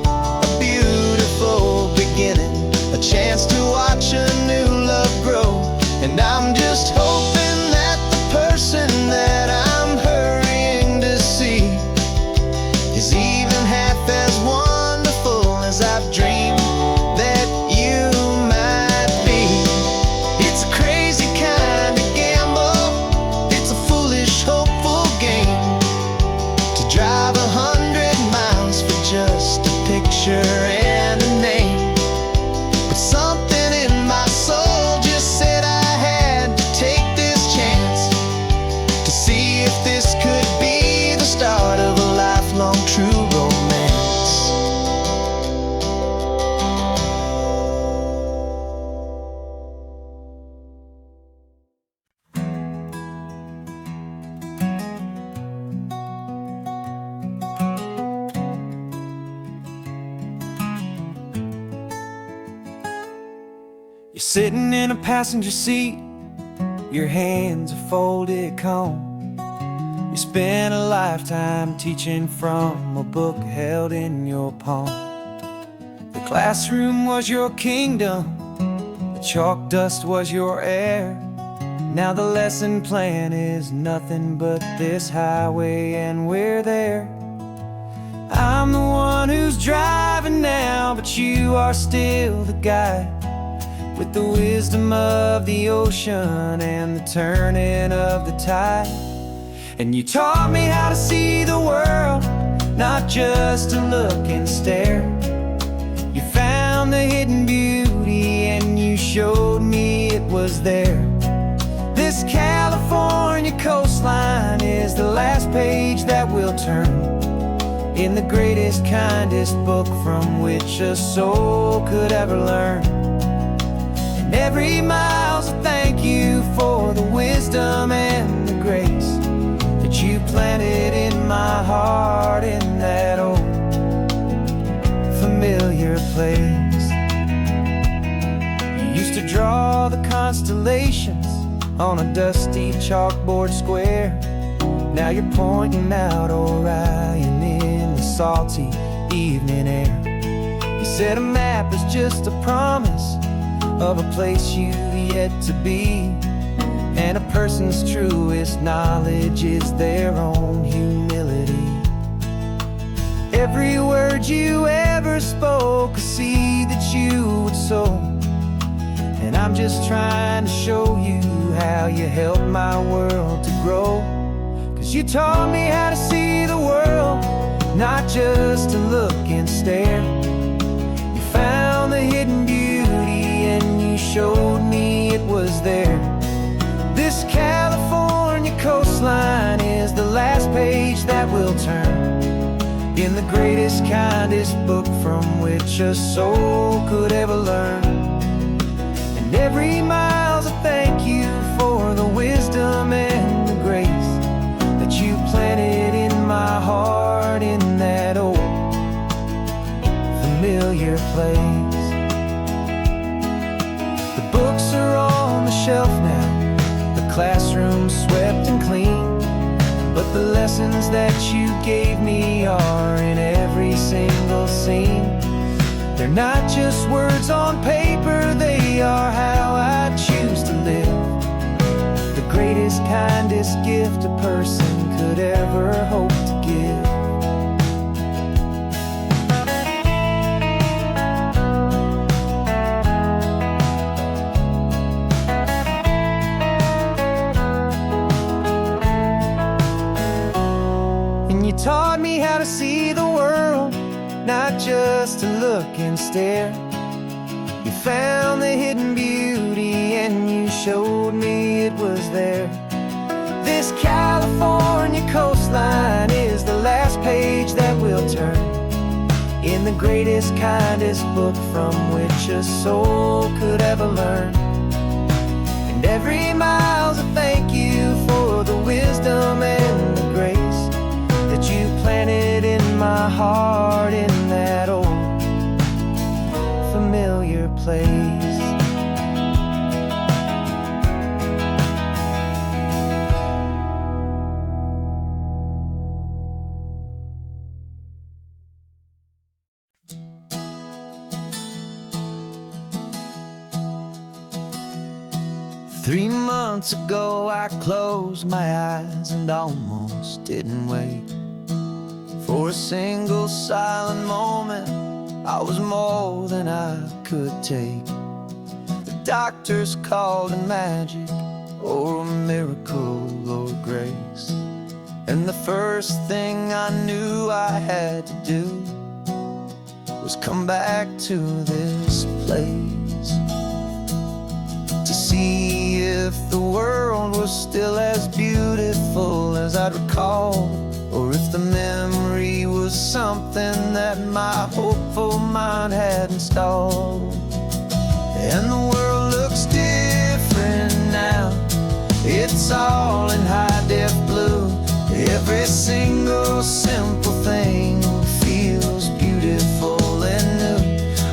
A beautiful beginning, a chance to watch a new love grow. And I'm just hoping that the person that I'm hurrying to see is even half as wonderful as I've dreamed that you might be. It's a crazy kind of gamble. It's a foolish, hopeful game to drive 100 miles for just a picture and a name. But something in my soul just said I had to take this chance to see if this could be the start of a lifelong true romance. You're sitting in a passenger seat, your hands are folded calm. You spent a lifetime teaching from a book held in your palm. The classroom was your kingdom, the chalk dust was your air. Now the lesson plan is nothing but this highway, and we're there. who's driving now, but you are still the guide, with the wisdom of the ocean and the turning of the tide. And you taught me how to see the world, not just to look and stare. You found the hidden beauty and you showed me it was there. This California coastline is the last page that we'll turn in the greatest, kindest book from which a soul could ever learn. And every mile's a thank you for the wisdom and the grace that you planted in my heart in that old familiar place. You used to draw the constellations on a dusty chalkboard square. Now you're pointing out Orion in the salty evening air. You said a map is just a promise of a place you've yet to be, and a person's truest knowledge is their own humility. Every word you ever spoke, a seed that you would sow, and I'm just trying to show you how you helped my world to grow. 'Cause you taught me how to see the world, not just to look and stare. You found the hidden beauty and you showed me it was there. This California coastline is the last page that we'll turn in the greatest, kindest book from which a soul could ever learn. And every mile's a thank you for the wisdom and the grace that you planted in my heart in that old familiar place. The books are on the shelf now, the classroom swept and clean, but the lessons that you gave me are in every single scene. They're not just words on paper, they are how I choose to live. The greatest, kindest gift a person could ever hope to give. And you taught me how to see the world, not just to look and stare. You found the hidden beauty and you showed me it was there. This California coastline is the last page that we'll turn in the greatest, kindest book from which a soul could ever learn. And every mile's a thank you for the wisdom and the grace that you planted in my heart in that old familiar place. Three months ago I closed my eyes and almost didn't wait for a single silent moment. I was more than I could take. The doctors called it magic, or a miracle, or grace. And the first thing I knew I had to do was come back to this place, to see if the world was still as beautiful as I'd recall, or if the memory was something that my hopeful mind had installed. And the world looks different now, it's all in high-def blue. Every single simple thing feels beautiful and new.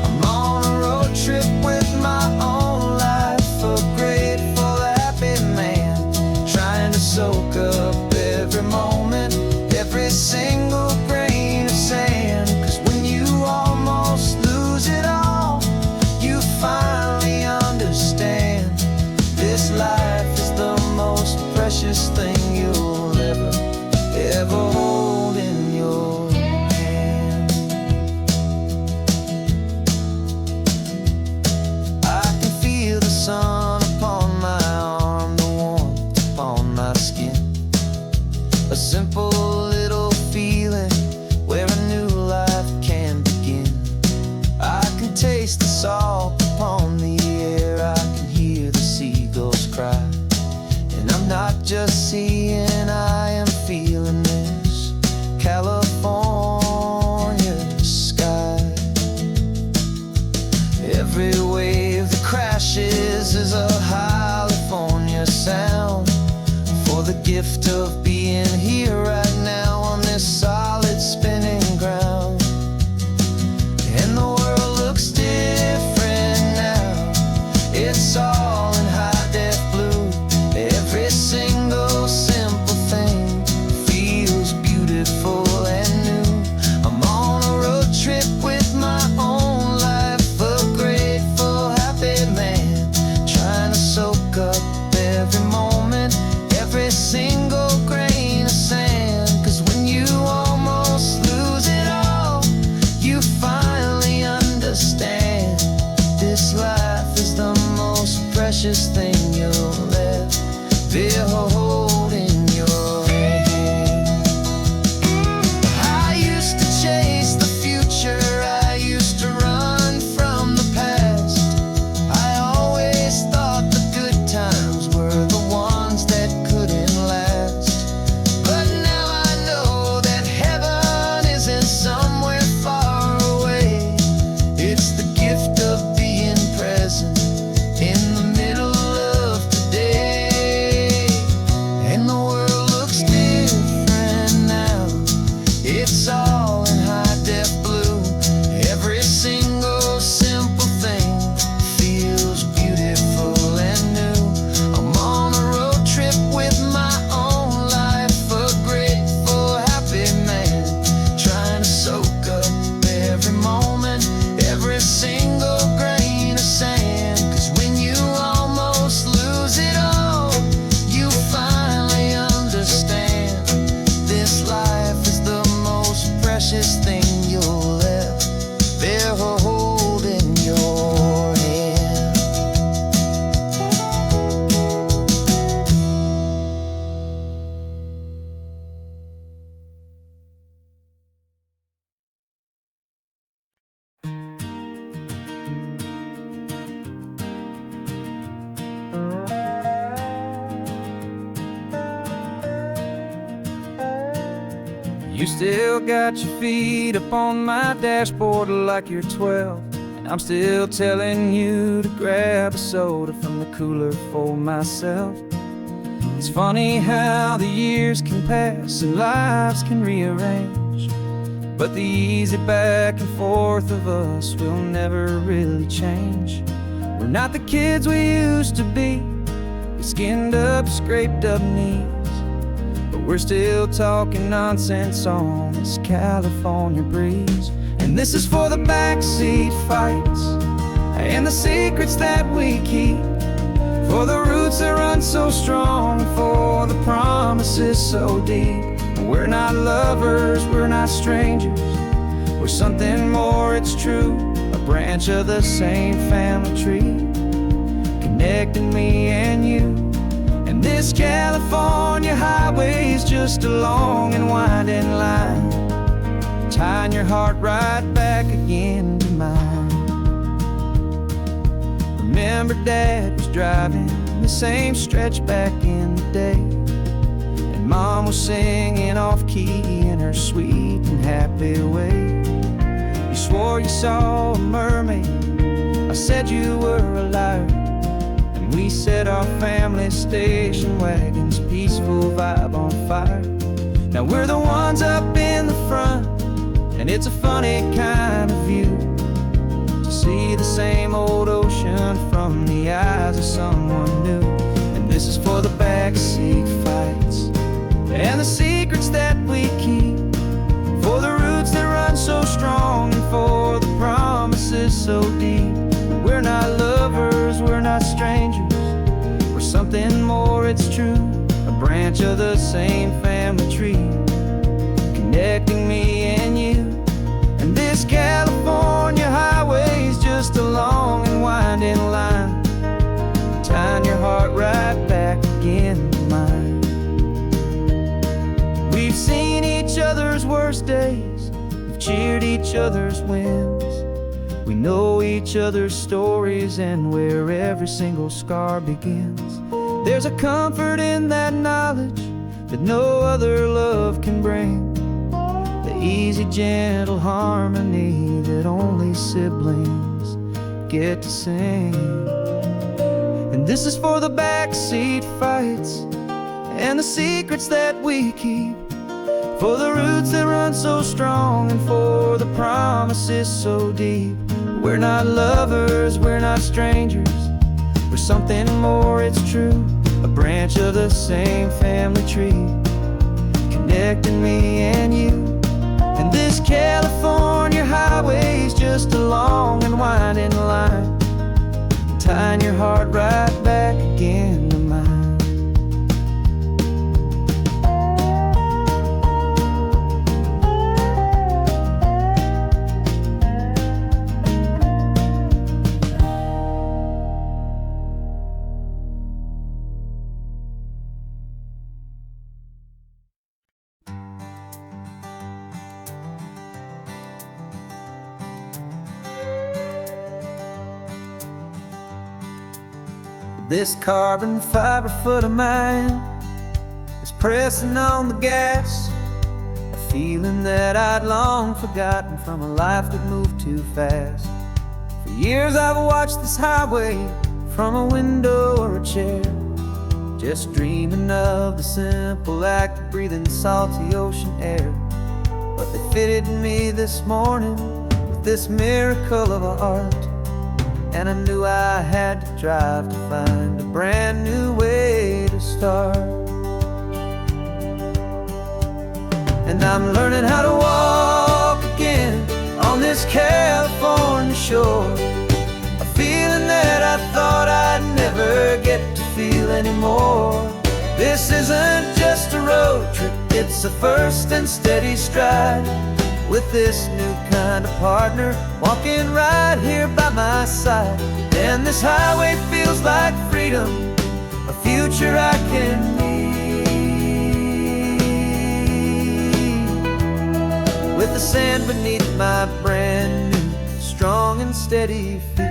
I'm on a road trip with my own life, a grateful, happy man, trying to soak up every moment, every single grain of sand. 'Cause when you almost lose it all, you finally understand this life is the most precious thing you'll ever hold in your precious thing you'll ever hold in your hand. I used to chase the future, I used to run from the past. I always thought the good times were the ones that couldn't last. But now I know that heaven isn't somewhere far away. It's the gift of being present in the middle of today. And the world looks different now. It's all in high-def blue. Every single simple thing feels beautiful and new. I'm on a road trip with my own life, a grateful, happy man, trying to soak up every moment, every single grain of sand. 'Cause when you almost lose it all, you finally understand this life is the most precious thing you'll ever hold in your hand. You still got your feet up on my dashboard like you're 12, and I'm still telling you to grab a soda from the cooler for myself. It's funny how the years can pass and lives can rearrange, but the easy back and forth of us will never really change. We're not the kids we used to be, with skinned up, scraped up knees, but we're still talking nonsense on this California breeze. And this is for the backseat fights and the secrets that we keep, for the roots that run so strong, for the promises so deep. We're not lovers, we're not strangers, we're something more, it's true. A branch of the same family tree, connecting me and you. And this California highway is just a long and winding line, tying your heart right back again to mine. Remember Dad was driving the same stretch back in the day, and Mom was singing off-key in her sweet and happy way. You swore you saw a mermaid, I said you were a liar, and we set our family station wagon's peaceful vibe on fire. Now we're the ones up in the front, and it's a funny kind of view to see the same old ocean from the eyes of someone new. And this is for the backseat fights and the secrets that we keep, for the roots that run so strong, and for the promises so deep. We're not lovers, we're not strangers, we're something more, it's true. A branch of the same family tree, connecting me and you. And this California highway is just a long and winding line, tying your heart right back again to mine. We've seen each other's worst days, we've cheered each other's wins. We know each other's stories and where every single scar begins. There's a comfort in that knowledge that no other love can bring, the easy, gentle harmony that only siblings get to sing. And this is for the backseat fights and the secrets that we keep, for the roots that run so strong, and for the promises so deep. We're not lovers, we're not strangers, we're something more, it's true. A branch of the same family tree, connecting me and you. And this California highway is just a long and winding line, tying your heart right back again to mine. This carbon fiber foot of mine is pressing on the gas, a feeling that I'd long forgotten from a life that moved too fast. For years I've watched this highway from a window or a chair, just dreaming of the simple act of breathing salty ocean air. But they fitted me this morning with this miracle of art, and I knew I had to drive to find a brand new way to start. And I'm learning how to walk again on this California shore, a feeling that I thought I'd never get to feel anymore. This isn't just a road trip, it's a first and steady stride, with this new kind of partner walking right here by my side. And this highway feels like freedom, a future I can need, with the sand beneath my brand new strong and steady feet.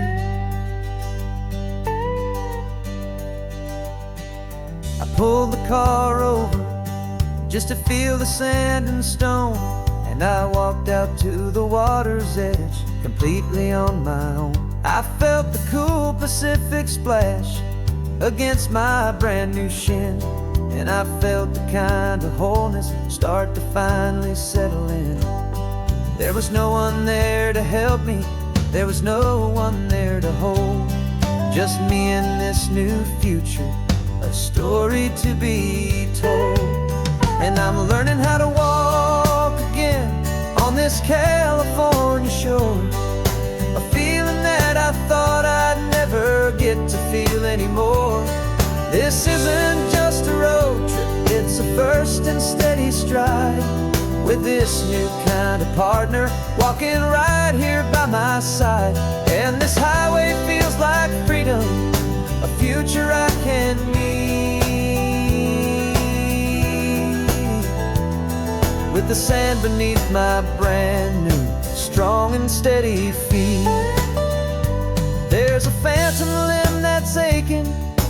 I pulled the car over just to feel the sand and stone, and I walked out to the water's edge completely on my own. I felt the cool Pacific splash against my brand new shin, and I felt the kind of wholeness start to finally settle in. There was no one there to help me, there was no one there to hold, just me and this new future, a story to be told. And I'm learning how to walk again on this California shore, a feeling that I thought I'd never get to feel anymore. This isn't just a road trip, it's a first and steady stride, with this new kind of partner walking right here by my side. And this highway feels like freedom, a future I can need, with the sand beneath my brand new strong and steady feet. There's a phantom limb that's aching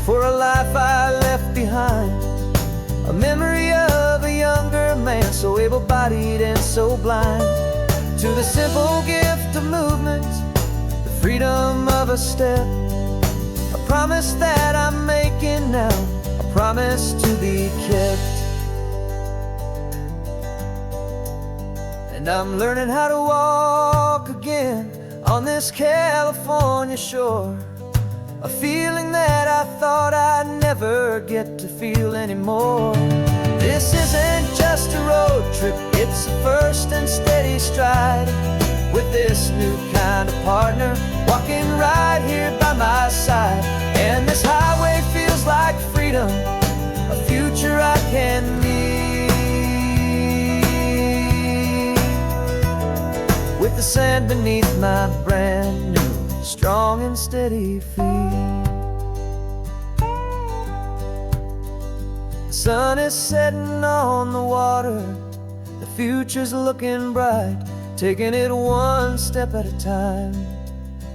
for a life I left behind, a memory of a younger man so able-bodied and so blind, to the simple gift of movement, the freedom of a step, a promise that I'm making now, a promise to be kept. And I'm learning how to walk again on this California shore, a feeling that I thought I'd never get to feel anymore. This isn't just a road trip, it's a first and steady stride, with this new kind of partner walking right here by my side. And this highway feels like freedom, a future I can need, with the sand beneath my brand new strong and steady feet. The sun is setting on the water, the future's looking bright, taking it one step at a time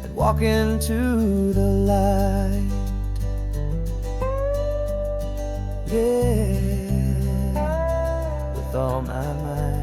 and walking to the light. Yeah, with all my might.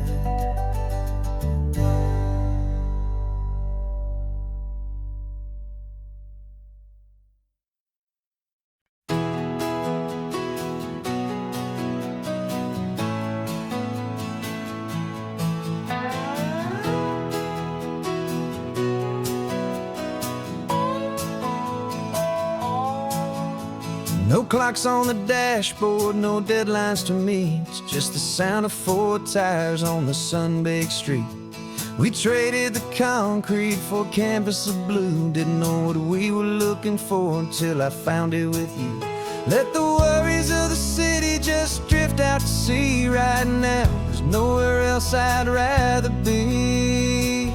No clocks on the dashboard, no deadlines to meet, just the sound of 4 tires on the sun-baked street. We traded the concrete for a canvas of blue, didn't know what we were looking for until I found it with you. Let the worries of the city just drift out to sea right now. There's nowhere else I'd rather be,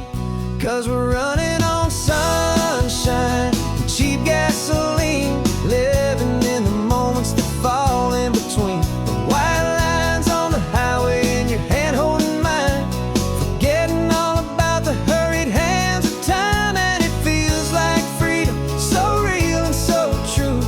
'cause we're running on sunshine and cheap gasoline, living in the moments that fall in between. The white lines on the highway and your hand holding mine, forgetting all about the hurried hands of time. And it feels like freedom, so real and so true,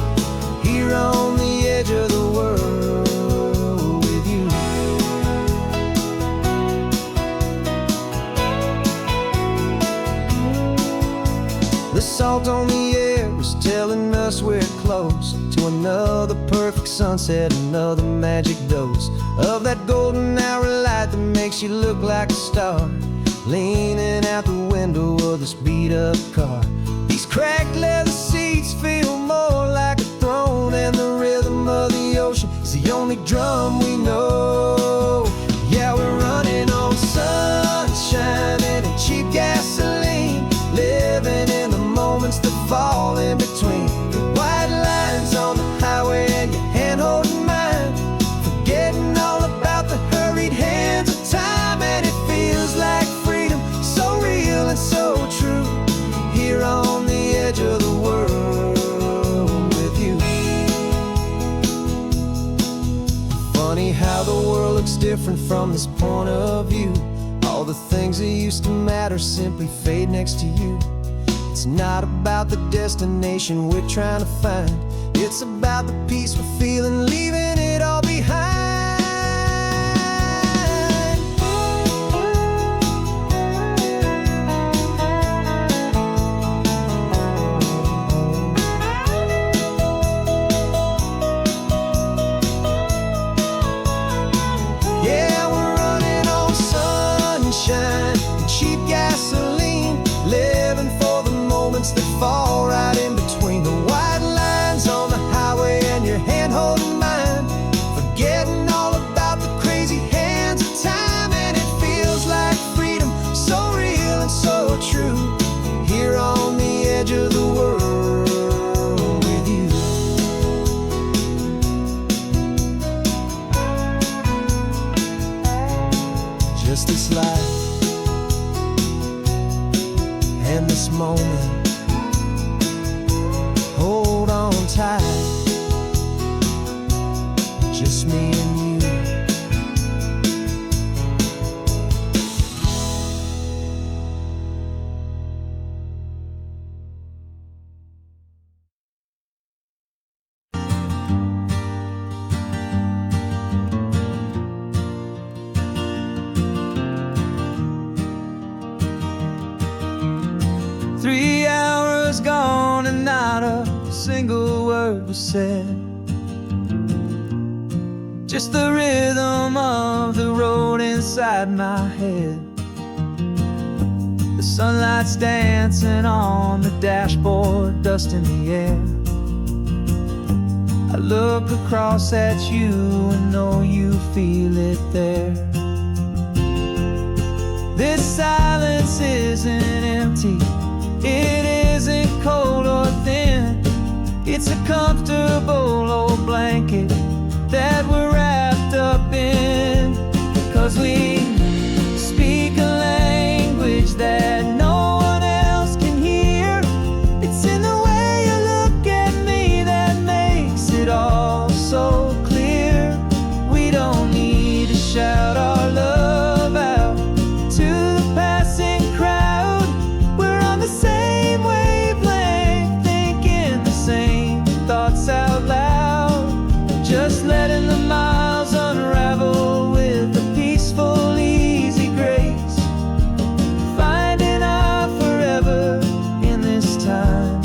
The salt on the air is telling us we're close to another perfect sunset, another magic dose of that golden hour light that makes you look like a star, leaning out the window of this beat-up car. These cracked leather seats feel more like a throne, and the rhythm of the ocean is the only drum we know. Yeah, we're running on sunshine and cheap gasoline, living in the moments that fall in between the white lines on the highway and your hand holding mine, forgetting all about the hurried hands of time. And it feels like freedom, so real and so true, here on the edge of the world with you. Funny how the world looks different from this point of view. All the things that used to matter simply fade next to you. It's not about the destination we're trying to find, it's about the peace we're feeling, leaving it all behind. Yeah, we're running on sunshine and cheap gasoline, living for the moments that fall right in between the white lines on the highway and your hand holding mine, forgetting all about the crazy hands of time. And it feels like freedom, so real and so true, here on the edge of the world with you. Just this life and this moment, hold on tight, just me and you. 3 hours gone and not a single word was said, just the rhythm of the road inside my head. The sunlight's dancing on the dashboard, dust in the air. I look across at you and know you feel it there. This silence isn't empty, it isn't cold or thin. It's a comfortable old blanket that we're wrapped up in, 'cause we speak a language that no one else can hear. It's in the way you look at me that makes it all so clear. We don't need to shout our love out to the passing crowd. We're on the same wavelength, thinking the same thoughts out loud, just letting the miles unravel with a peaceful, easy grace, finding our forever in this time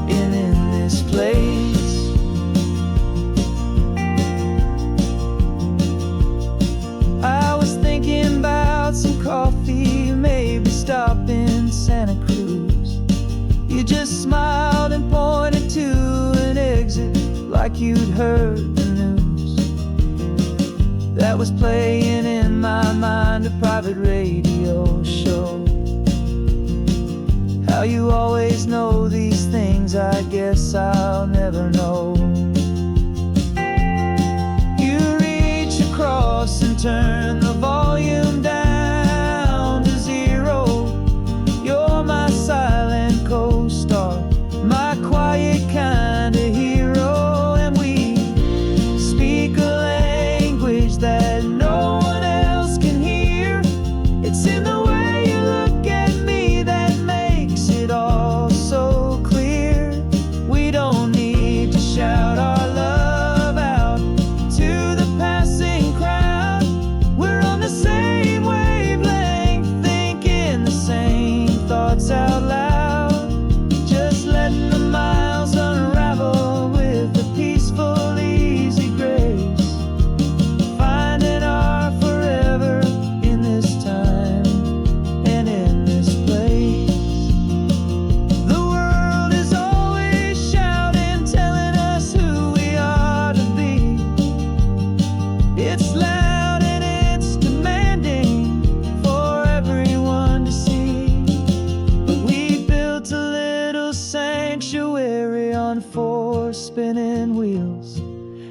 and in this place. I was thinking about some coffee, maybe stop in Santa Cruz. You just smiled and pointed to an exit like you'd heard the news. That was playing in my mind, a private radio show. How you always know these things, I guess I'll never know. You reach across and turn the volume down to 0. You're my silent co-star, my quiet kind of hero. And we speak a language that no one else can hear. It's in the way you look at me that makes it all so clear. We don't need to shout our love out to the passing crowd. We're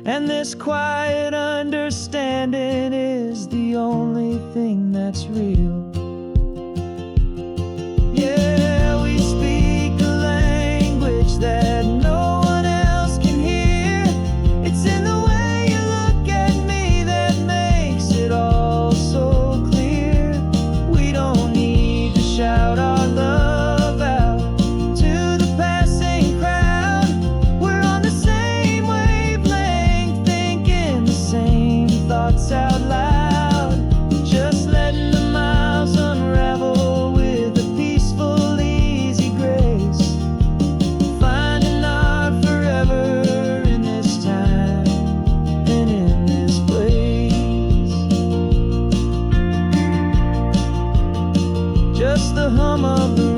And this quiet understanding is the only thing that's real. Yeah, we speak a language that no one else can hear. It's in the way you look at me that makes it all so clear. We don't need to shout our love out to the passing crowd. We're on the same wavelength, thinking the same thoughts out loud. Just letting the miles unravel with a peaceful, easy grace. Finding our forever in this time and in this place. Just the hum of the